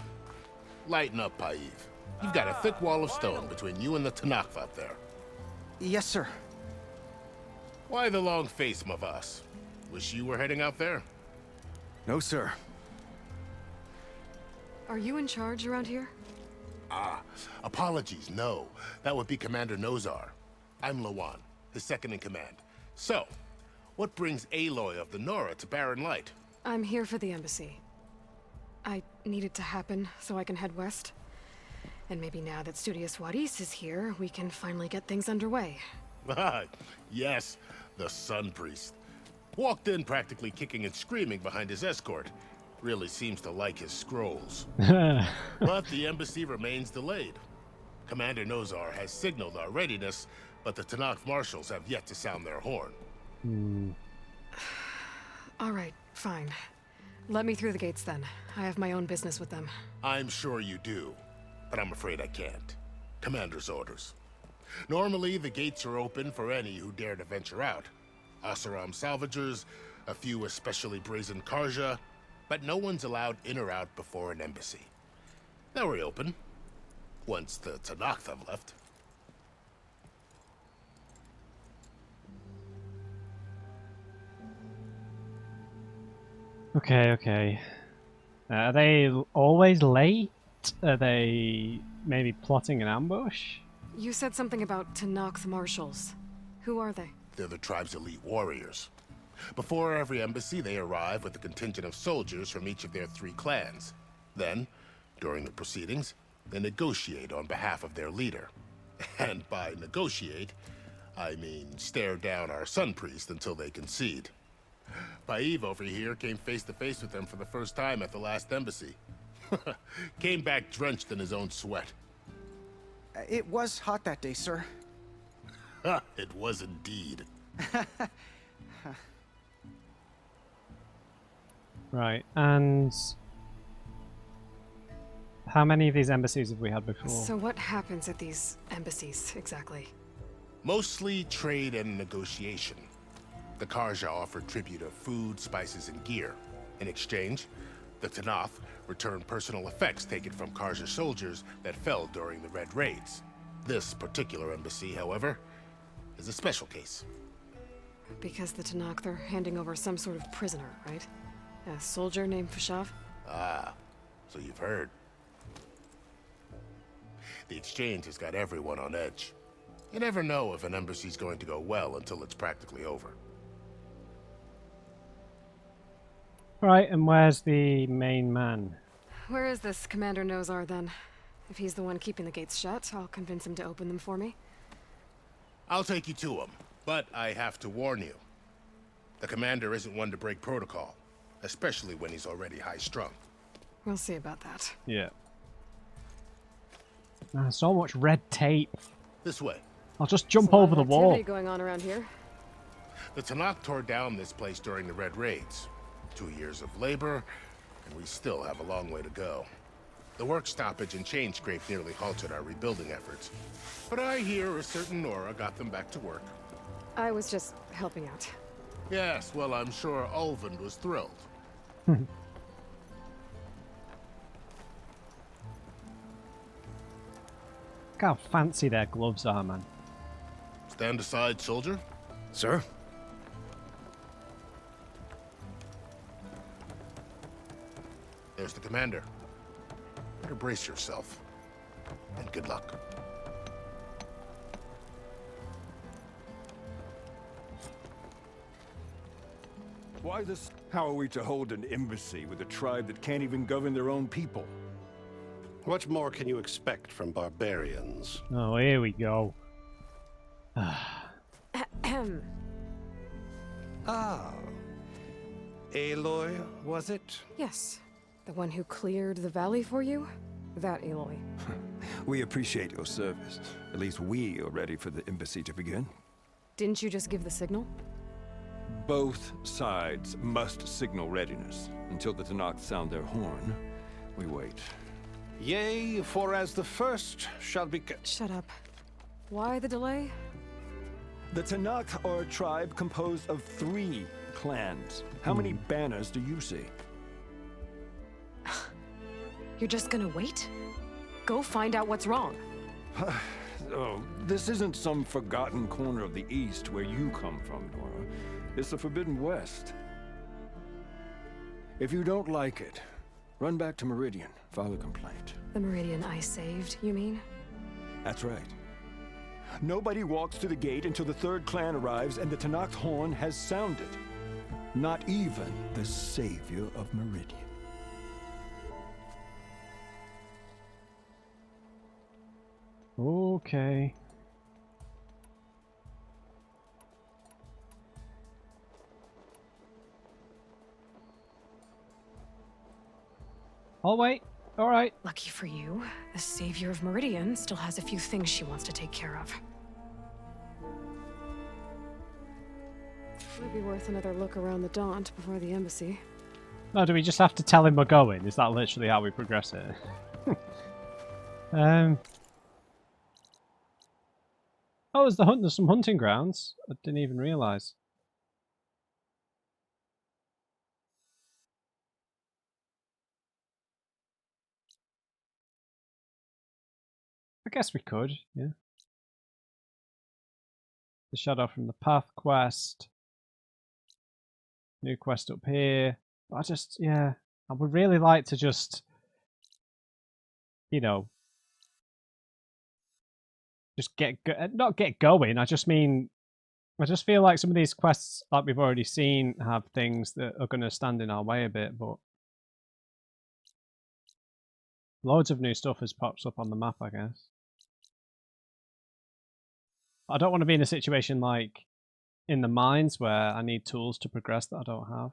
Lighten up, Paiv. You've got a thick wall of stone between you and the Tenakth up there. Yes, sir. Why the long face, Mavas? Wish you were heading out there? No, sir. Are you in charge around here? Apologies, no. That would be Commander Nozar. I'm Lawan, his second in command. So, what brings Aloy of the Nora to Barren Light? I'm here for the embassy. I need it to happen so I can head west. And maybe now that Studious Wadis is here, we can finally get things underway. Yes, the Sun Priest. Walked in practically kicking and screaming behind his escort. Really seems to like his scrolls. But the embassy remains delayed. Commander Nozar has signaled our readiness, but the Tenakth marshals have yet to sound their horn. All right, fine. Let me through the gates then. I have my own business with them. I'm sure you do, but I'm afraid I can't. Commander's orders. Normally, the gates are open for any who dare to venture out. Oseram salvagers, a few especially brazen Carja, but no one's allowed in or out before an embassy. They'll reopen, once the Tenakth have left. Okay. Are they always late? Are they maybe plotting an ambush? You said something about Tenakth marshals. Who are they? They're the tribe's elite warriors. Before every embassy, they arrive with a contingent of soldiers from each of their 3 clans. Then, during the proceedings, they negotiate on behalf of their leader. And by negotiate, I mean stare down our Sun Priest until they concede. Paiv over here came face to face with them for the first time at the last embassy. Came back drenched in his own sweat. It was hot that day, sir. It was indeed. Right, and How many of these embassies have we had before? So what happens at these embassies, exactly? Mostly trade and negotiation. The Karja offered tribute of food, spices, and gear. In exchange, the Tanath returned personal effects taken from Karja soldiers that fell during the Red Raids. This particular embassy, however, is a special case. Because the Tanakh, they're handing over some sort of prisoner, right? A soldier named Fashav? Ah, so you've heard. The exchange has got everyone on edge. You never know if an embassy's going to go well until it's practically over. Right, and where's the main man? Where is this Commander Nozar, then? If he's the one keeping the gates shut, I'll convince him to open them for me. I'll take you to him, but I have to warn you. The commander isn't one to break protocol, especially when he's already high-strung. We'll see about that. Yeah. So much red tape. This way. I'll just jump over the wall. Activity going on around here. The Tanakh tore down this place during the Red Raids. 2 years of labor, and we still have a long way to go. The work stoppage and chain scrape nearly halted our rebuilding efforts. But I hear a certain Nora got them back to work. I was just helping out. Yes, well, I'm sure Ulvund was thrilled. Look how fancy their gloves are, man. Stand aside, soldier. Sir? There's the commander. Better brace yourself. And good luck. Why this? How are we to hold an embassy with a tribe that can't even govern their own people? What more can you expect from barbarians? Oh, here we go. Ah. Aloy, was it? Yes. The one who cleared the valley for you? That Aloy. We appreciate your service. At least we are ready for the embassy to begin. Didn't you just give the signal? Both sides must signal readiness. Until the Tanakh sound their horn, we wait. Yea, for as the first shall be... Shut up. Why the delay? The Tanakh are a tribe composed of 3 clans. How many banners do you see? You're just gonna wait? Go find out what's wrong. Oh, this isn't some forgotten corner of the East where you come from, Nora. It's the Forbidden West. If you don't like it, run back to Meridian, file a complaint. The Meridian I saved, you mean? That's right. Nobody walks to the gate until the 3rd clan arrives and the Tanakh's horn has sounded. Not even the savior of Meridian. Okay. I'll wait. All right. Lucky for you, the savior of Meridian still has a few things she wants to take care of. Might be worth another look around the Daunt before the embassy. No, do we just have to tell him we're going? Is that literally how we progress it? Oh, there's the hunt. There's some hunting grounds. I didn't even realise. I guess we could, yeah. The Shadow from the Path quest. New quest up here. But I just, yeah. I would really like to just, you know, just not get going. I just mean, I just feel like some of these quests, like we've already seen, have things that are going to stand in our way a bit, but loads of new stuff has popped up on the map, I guess. I don't want to be in a situation like in the mines where I need tools to progress that I don't have.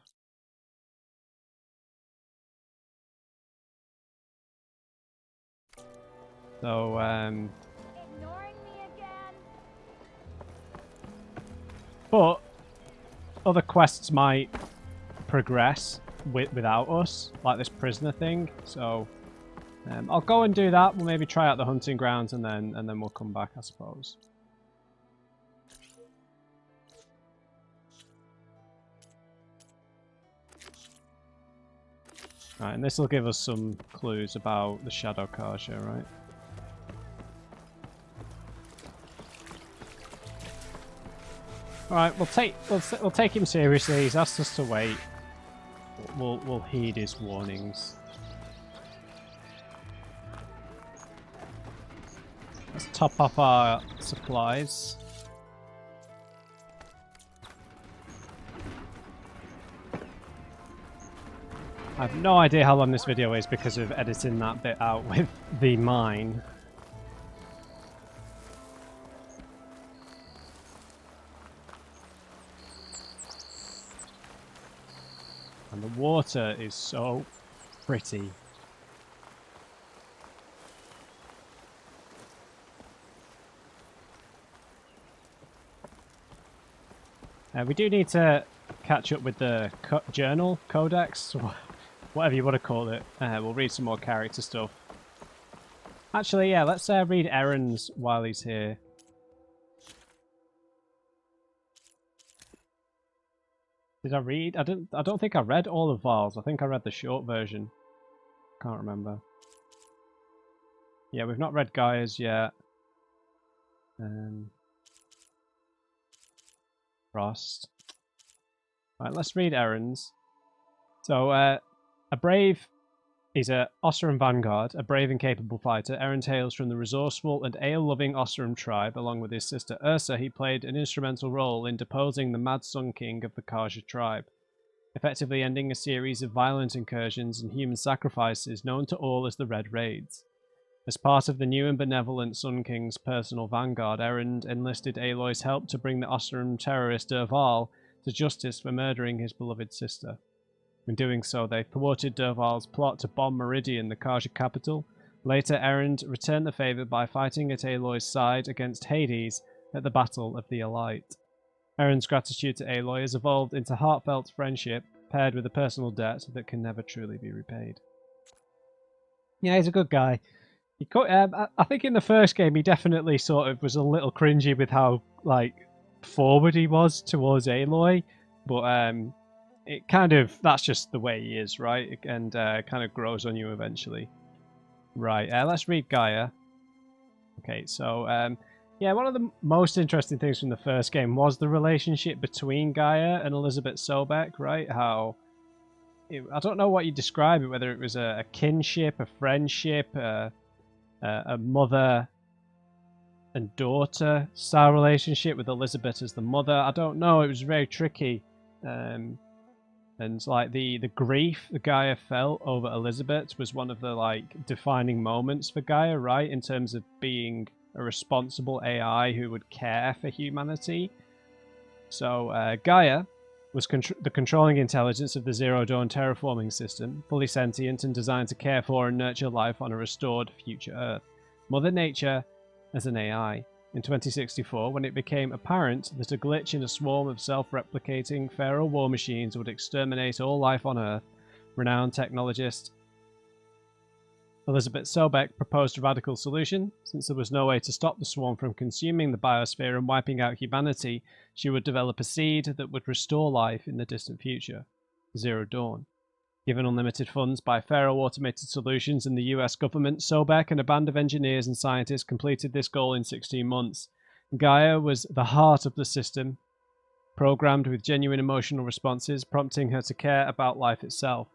So, but other quests might progress without us, like this prisoner thing, so I'll go and do that. We'll maybe try out the hunting grounds and then we'll come back, I suppose. Right, and this will give us some clues about the Shadow Karja, right? Alright, we'll take him seriously. He's asked us to wait. We'll heed his warnings. Let's top up our supplies. I have no idea how long this video is because of editing that bit out with the mine. And the water is so pretty. We do need to catch up with the journal, codex, whatever you want to call it. We'll read some more character stuff. Actually, yeah, let's read errands while he's here. Did I read? I don't think I read all of Val's. I think I read the short version. Can't remember. Yeah, we've not read Gaia's yet. Frost. Right, let's read errands. So, a brave... He's a Osram Vanguard, a brave and capable fighter. Errand hails from the resourceful and ale-loving Osram tribe. Along with his sister Ursa, he played an instrumental role in deposing the Mad Sun King of the Karja tribe, effectively ending a series of violent incursions and human sacrifices known to all as the Red Raids. As part of the new and benevolent Sun King's personal vanguard, Errand enlisted Aloy's help to bring the Osram terrorist Derval to justice for murdering his beloved sister. In doing so, they thwarted Derval's plot to bomb Meridian, the Karja capital. Later, Errand returned the favour by fighting at Aloy's side against Hades at the Battle of the Elite. Errand's gratitude to Aloy has evolved into heartfelt friendship, paired with a personal debt that can never truly be repaid. Yeah, he's a good guy. I think in the first game he definitely sort of was a little cringy with how like forward he was towards Aloy, but it kind of, that's just the way he is, right? And kind of grows on you eventually. Right, let's read Gaia. Okay, so yeah, one of the most interesting things from the first game was the relationship between Gaia and Elizabeth Sobek, right? How I don't know what you describe it, whether it was a kinship, a friendship, a mother and daughter style relationship with Elizabeth as the mother. I don't know. It was very tricky. And like the grief that Gaia felt over Elizabeth was one of the like defining moments for Gaia, right? In terms of being a responsible AI who would care for humanity. So Gaia was the controlling intelligence of the Zero Dawn terraforming system, fully sentient and designed to care for and nurture life on a restored future Earth. Mother Nature as an AI. In 2064, when it became apparent that a glitch in a swarm of self-replicating Pharaoh war machines would exterminate all life on Earth, renowned technologist Elizabeth Sobek proposed a radical solution. Since there was no way to stop the swarm from consuming the biosphere and wiping out humanity, she would develop a seed that would restore life in the distant future, Zero Dawn. Given unlimited funds by Pharaoh Automated Solutions and the US government, Sobek and a band of engineers and scientists completed this goal in 16 months. Gaia was the heart of the system, programmed with genuine emotional responses, prompting her to care about life itself.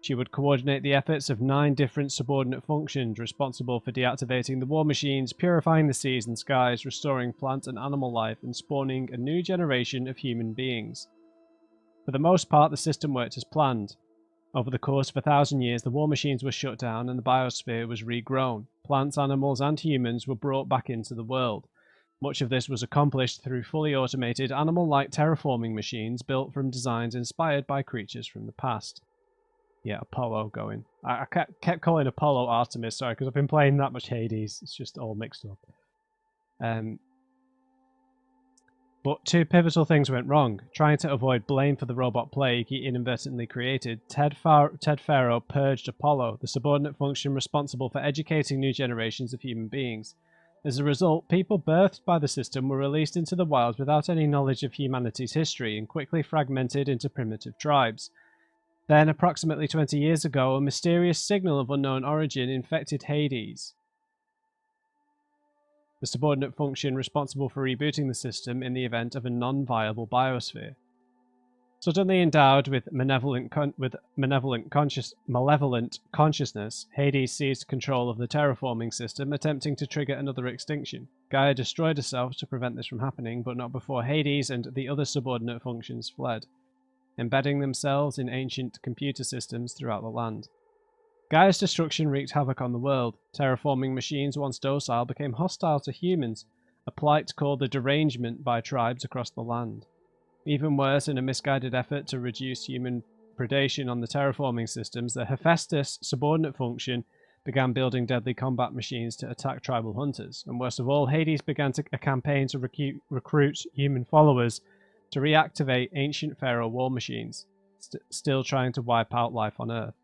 She would coordinate the efforts of 9 different subordinate functions responsible for deactivating the war machines, purifying the seas and skies, restoring plant and animal life, and spawning a new generation of human beings. For the most part, the system worked as planned. Over the course of 1,000 years, the war machines were shut down and the biosphere was regrown. Plants, animals, and humans were brought back into the world. Much of this was accomplished through fully automated, animal-like terraforming machines built from designs inspired by creatures from the past. Yeah, Apollo going. I kept calling Apollo Artemis, sorry, because I've been playing that much Hades. It's just all mixed up. But two pivotal things went wrong. Trying to avoid blame for the robot plague he inadvertently created, Ted Faro purged Apollo, the subordinate function responsible for educating new generations of human beings. As a result, people birthed by the system were released into the wilds without any knowledge of humanity's history and quickly fragmented into primitive tribes. Then, approximately 20 years ago, a mysterious signal of unknown origin infected Hades, the subordinate function responsible for rebooting the system in the event of a non-viable biosphere. Suddenly endowed with malevolent consciousness, Hades seized control of the terraforming system, attempting to trigger another extinction. Gaia destroyed herself to prevent this from happening, but not before Hades and the other subordinate functions fled, embedding themselves in ancient computer systems throughout the land. Gaia's destruction wreaked havoc on the world. Terraforming machines, once docile, became hostile to humans, a plight called the derangement by tribes across the land. Even worse, in a misguided effort to reduce human predation on the terraforming systems, the Hephaestus subordinate function began building deadly combat machines to attack tribal hunters. And worst of all, Hades began a campaign to recruit human followers to reactivate ancient pharaoh war machines, still trying to wipe out life on Earth.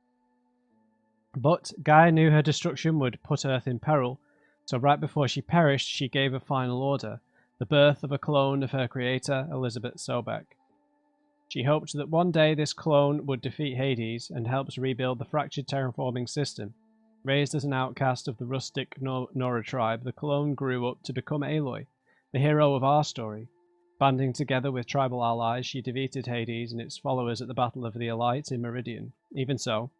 But Gaia knew her destruction would put Earth in peril, so right before she perished, she gave a final order, the birth of a clone of her creator, Elizabeth Sobek. She hoped that one day this clone would defeat Hades and helps rebuild the fractured terraforming system. Raised as an outcast of the rustic Nora tribe, the clone grew up to become Aloy, the hero of our story. Banding together with tribal allies, she defeated Hades and its followers at the Battle of the Alights in Meridian. Even so,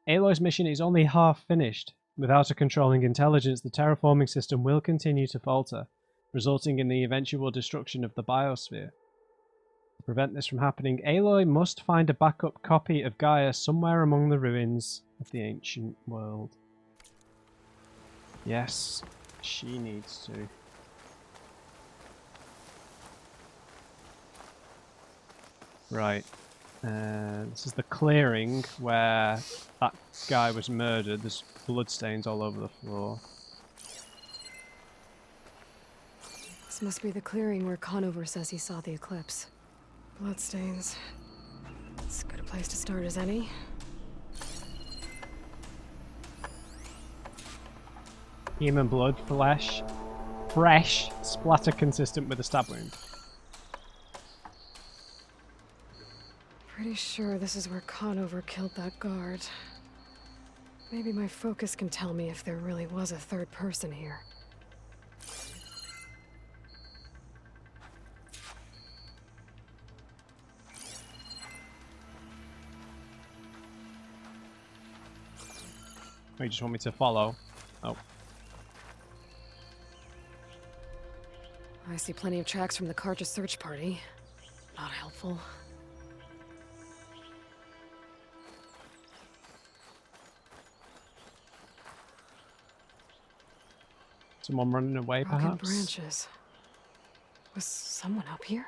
Aloy's mission is only half finished. Without a controlling intelligence, the terraforming system will continue to falter, resulting in the eventual destruction of the biosphere. To prevent this from happening, Aloy must find a backup copy of Gaia somewhere among the ruins of the ancient world. Yes, she needs to. Right. This is the clearing where that guy was murdered. There's bloodstains all over the floor. This must be the clearing where Conover says he saw the eclipse. Bloodstains. It's as good a place to start as any. Human blood, fresh, splatter consistent with a stab wound. Pretty sure this is where Conover killed that guard. Maybe my focus can tell me if there really was a third person here. Oh, you just want me to follow? Oh. I see plenty of tracks from the Karja search party. Not helpful. Someone running away, Broken perhaps? branches. Was someone up here?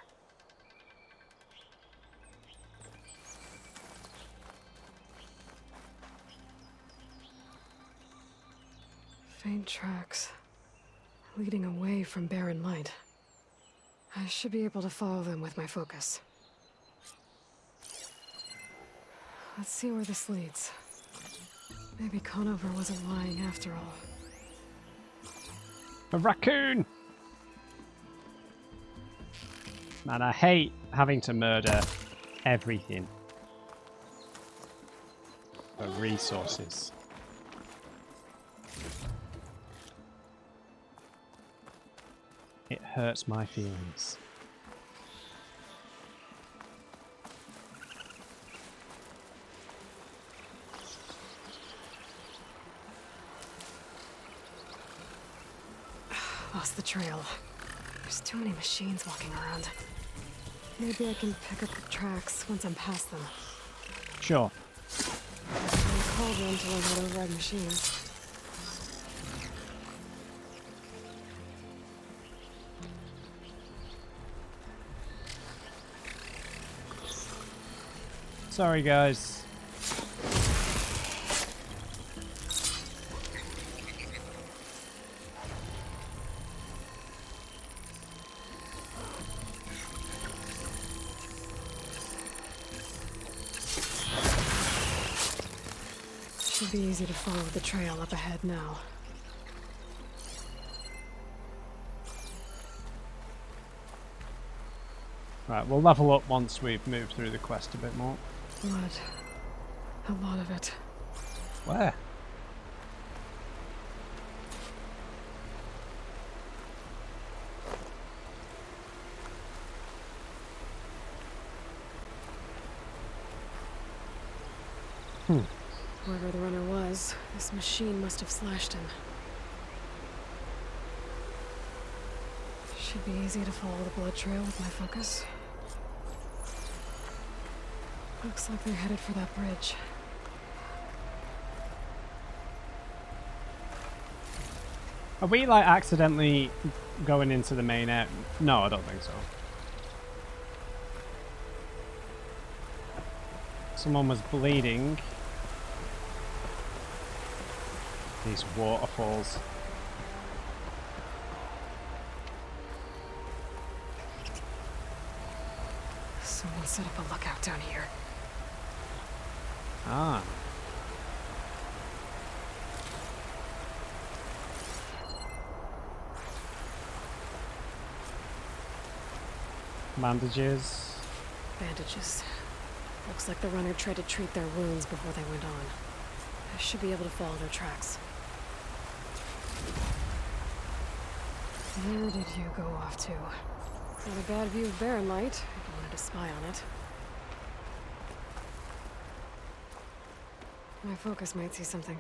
Faint tracks, leading away from barren light. I should be able to follow them with my focus. Let's see where this leads. Maybe Conover wasn't lying after all. A raccoon! Man, I hate having to murder everything for resources. It hurts my feelings. Lost the trail. There's too many machines walking around. Maybe I can pick up the tracks once I'm past them. Sure. I'll call them to learn how to override machines. Sorry, guys. Should be easy to follow the trail up ahead now. Right, we'll level up once we've moved through the quest a bit more. Blood. A lot of it. Where? Wherever the runner was, this machine must have slashed him. Should be easy to follow the blood trail with my focus. Looks like they're headed for that bridge. Are we like accidentally going into the main area? No, I don't think so. Someone was bleeding. These waterfalls. Someone set up a lookout down here. Ah. Bandages. Bandages. Looks like the runner tried to treat their wounds before they went on. I should be able to follow their tracks. Where did you go off to? Not a bad view of Barren Light, if you wanted to spy on it. My focus might see something.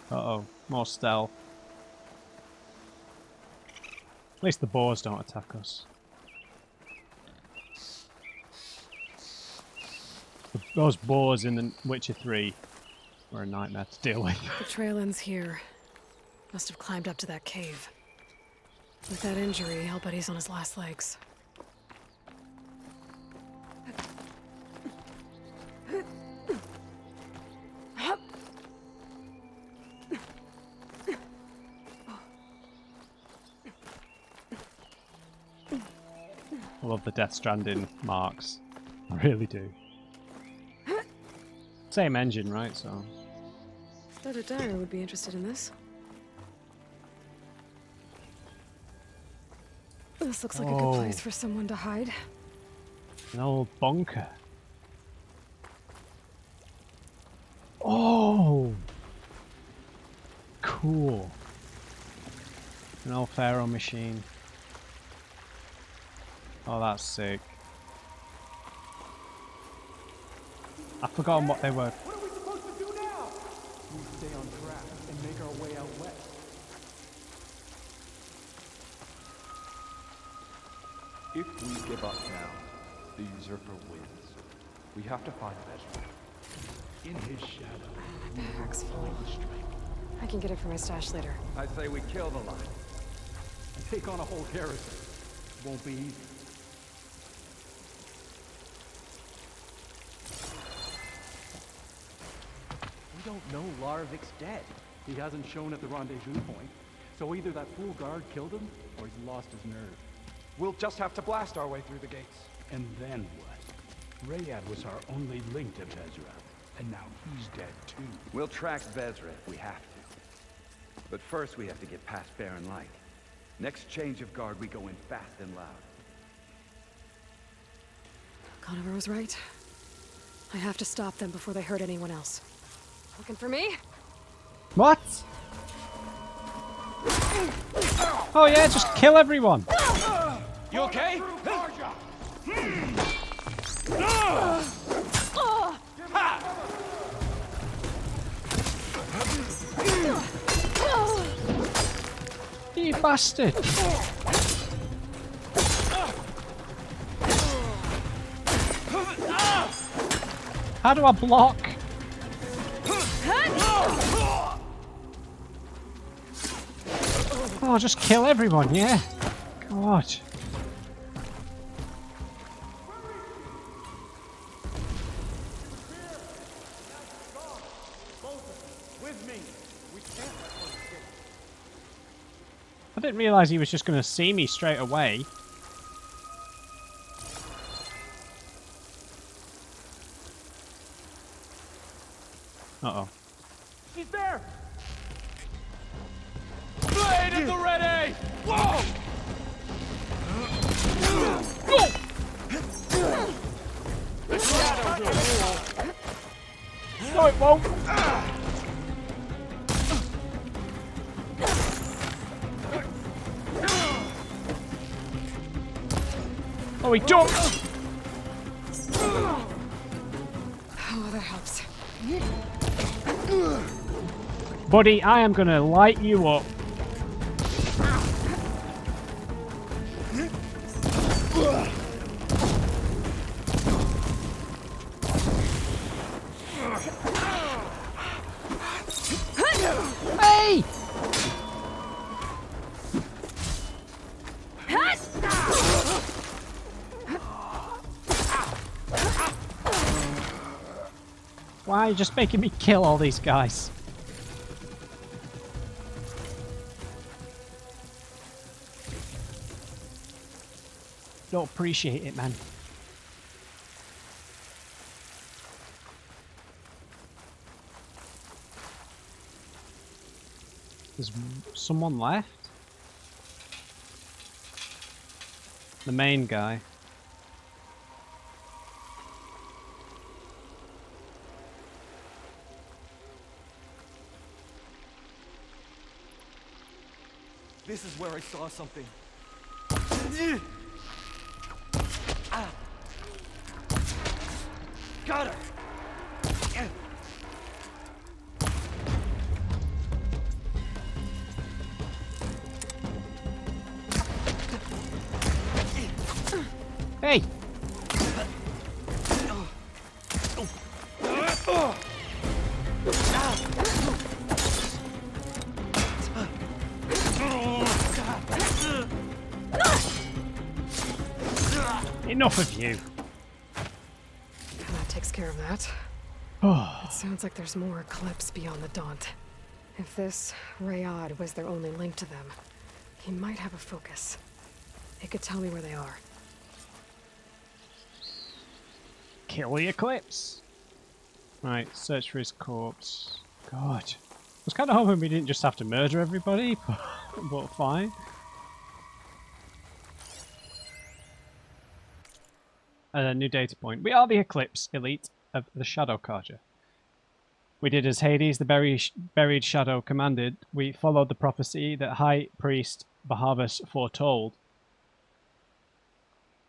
Uh-oh, more stealth. At least the boars don't attack us. Those boars in the Witcher 3 were a nightmare to deal with. The trail ends here. Must have climbed up to that cave. With that injury, I'll bet he's on his last legs. I love the Death Stranding marks. I really do. Same engine, right? So. Bet a diner would be interested in this. This looks like a good place for someone to hide. An old bunker. Oh! Cool. An old Pharaoh machine. Oh, that's sick. I've forgotten what they were. What are we supposed to do now? We stay on track and make our way out west. If we give up now, the usurper wins. We have to find Ezra. In his shadow, we will find the strength. I can get it from my stash later. I say we kill the line. And take on a whole garrison. Won't be easy. We don't know Larovic's dead. He hasn't shown at the rendezvous point, so either that fool guard killed him, or he's lost his nerve. We'll just have to blast our way through the gates. And then what? Rayad was our only link to Vezra, and now he's dead too. We'll track Vezra if we have to. But first we have to get past Barren Light. Next change of guard, we go in fast and loud. Conover was right. I have to stop them before they hurt anyone else. Looking for me? What? Oh yeah, just kill everyone. You okay? You bastard! How do I block? Oh, just kill everyone, yeah? God. Both didn't realise he was just going to see me straight away. Uh-oh. He's there! Blade at the ready! Whoa! The shadows will rule. No, it won't. Oh, he jumped! Oh, that helps. Buddy, I am gonna light you up. Hey! Why are you just making me kill all these guys? Don't appreciate it, man. There's someone left? The main guy. This is where I saw something. Got her! Hey! Enough of you. That takes care of that. It sounds like there's more Eclipse beyond the Daunt. If this Rayad was their only link to them, he might have a focus. It could tell me where they are. Kill the Eclipse. Right, search for his corpse. God. I was kind of hoping we didn't just have to murder everybody, but fine. A new data point. We are the Eclipse elite of the Shadow Carja. We did as Hades, the buried Shadow, commanded. We followed the prophecy that High Priest Bahavas foretold.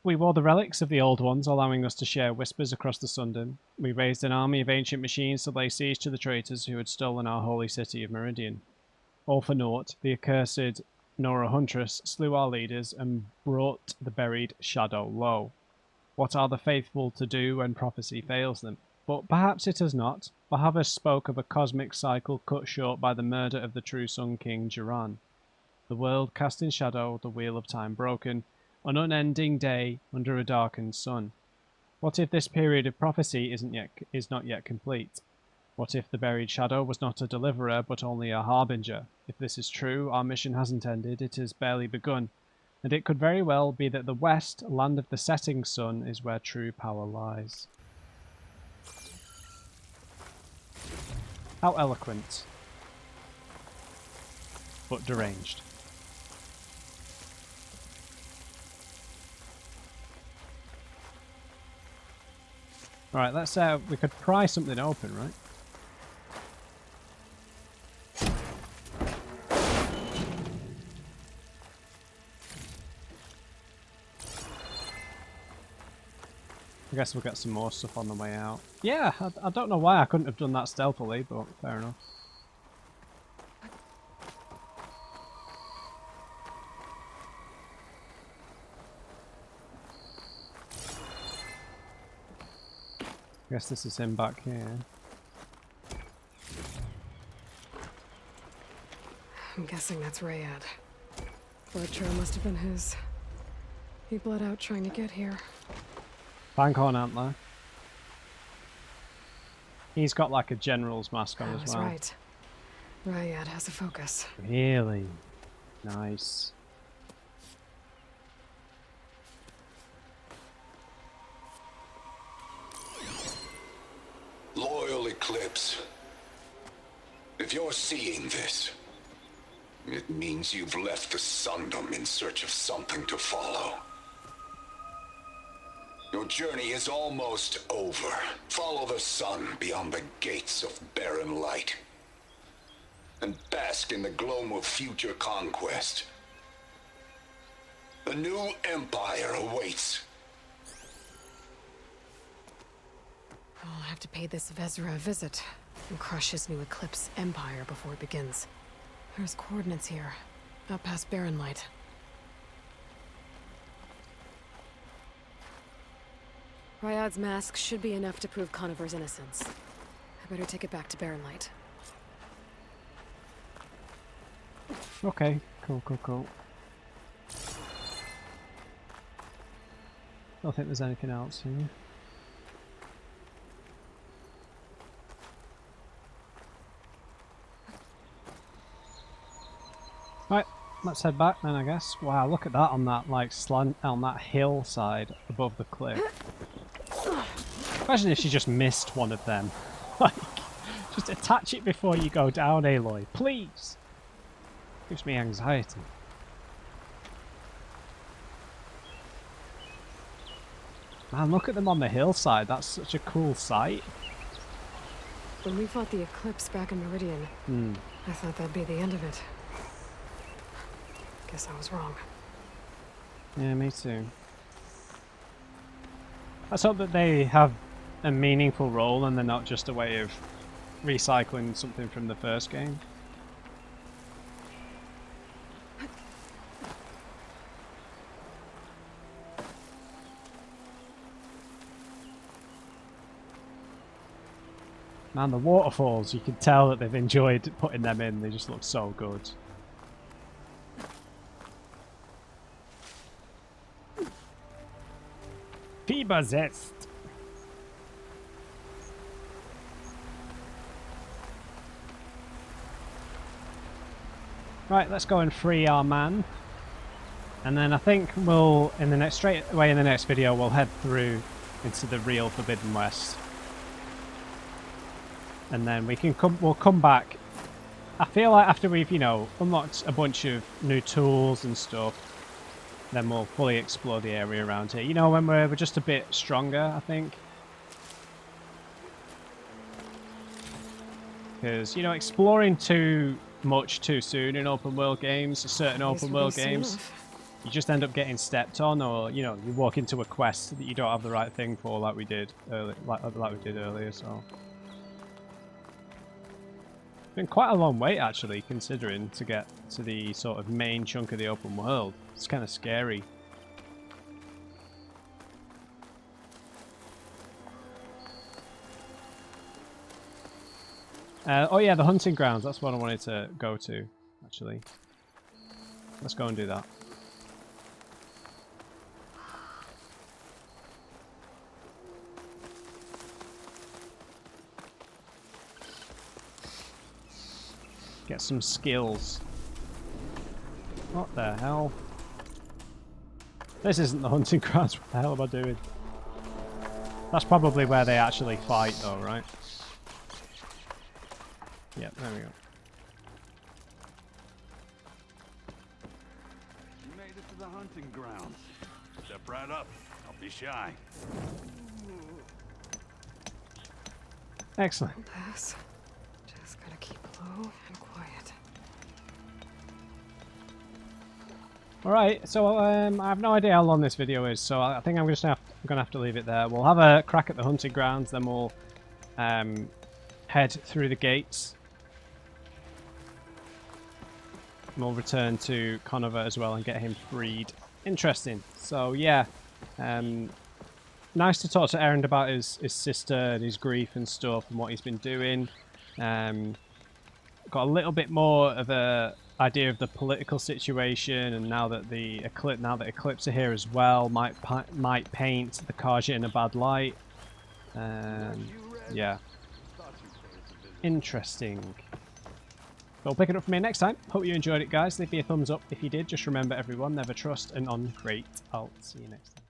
We wore the relics of the Old Ones, allowing us to share whispers across the Sundom. We raised an army of ancient machines to lay siege to the traitors who had stolen our holy city of Meridian. All for naught, the accursed Nora Huntress slew our leaders and brought the buried Shadow low. What are the faithful to do when prophecy fails them? But perhaps it has not. Bahavas spoke of a cosmic cycle cut short by the murder of the true Sun King Jiran. The world cast in shadow, the wheel of time broken, an unending day under a darkened sun. What if this period of prophecy is not yet complete? What if the buried Shadow was not a deliverer, but only a harbinger? If this is true, our mission hasn't ended, it has barely begun. And it could very well be that the West, land of the setting sun, is where true power lies. How eloquent. But deranged. Right, let's we could pry something open, right? I guess we'll get some more stuff on the way out. Yeah, I don't know why I couldn't have done that stealthily, but fair enough. I guess this is him back here. I'm guessing that's Rayad. Blood trail must have been his. He bled out trying to get here. Bankhorn Antler. He's got like a general's mask on as well. That's right. Rayad has a focus. Really? Nice. Loyal Eclipse, if you're seeing this, it means you've left the Sundom in search of something to follow. Your journey is almost over. Follow the sun beyond the gates of barren light, and bask in the gloam of future conquest. The new empire awaits. I'll have to pay this Vezra a visit and crush his new Eclipse empire before it begins. There's coordinates here, out past Barren Light. Ryad's mask should be enough to prove Conover's innocence. I better take it back to Barren Light. Okay, cool. I don't think there's anything else here. Right, let's head back then, I guess. Wow, look at that on that like slant on that hillside above the cliff. Imagine if she just missed one of them. Like, just attach it before you go down, Aloy, please. Gives me anxiety. Man, look at them on the hillside. That's such a cool sight. When we fought the Eclipse back in Meridian, I thought that'd be the end of it. Guess I was wrong. Yeah, me too. Let's hope that they have a meaningful role and they're not just a way of recycling something from the first game. Man, the waterfalls, you can tell that they've enjoyed putting them in. They just look so good. Fieberzest. Right, let's go and free our man. And then I think we'll, straight away in the next video, we'll head through into the real Forbidden West. And then we'll come back. I feel like after we've, unlocked a bunch of new tools and stuff, then we'll fully explore the area around here. When we're just a bit stronger, I think. Because, exploring too much too soon in open world games, certain open world games, you just end up getting stepped on, or, you walk into a quest that you don't have the right thing for, like we did earlier, so. It's been quite a long wait, actually, considering, to get to the sort of main chunk of the open world. It's kind of scary. Oh yeah, the hunting grounds. That's what I wanted to go to, actually. Let's go and do that. Get some skills. What the hell? This isn't the hunting grounds. What the hell am I doing? That's probably where they actually fight, though, right? Yep, there we go. You made it to the hunting grounds. Step right up. Don't be shy. Excellent. Pass. Just gotta keep low and quiet. Alright, so I have no idea how long this video is, so I think I'm gonna have to leave it there. We'll have a crack at the hunting grounds, then we'll head through the gates. And we'll return to Conover as well and get him freed. Interesting. So yeah, nice to talk to Erend about his sister and his grief and stuff and what he's been doing. Got a little bit more of a idea of the political situation, and now that Eclipse are here as well, might paint the Karja in a bad light. Yeah, interesting. We'll pick it up from here next time. Hope you enjoyed it, guys. Leave me a thumbs up if you did. Just remember, everyone, never trust an on-crate. I'll see you next time.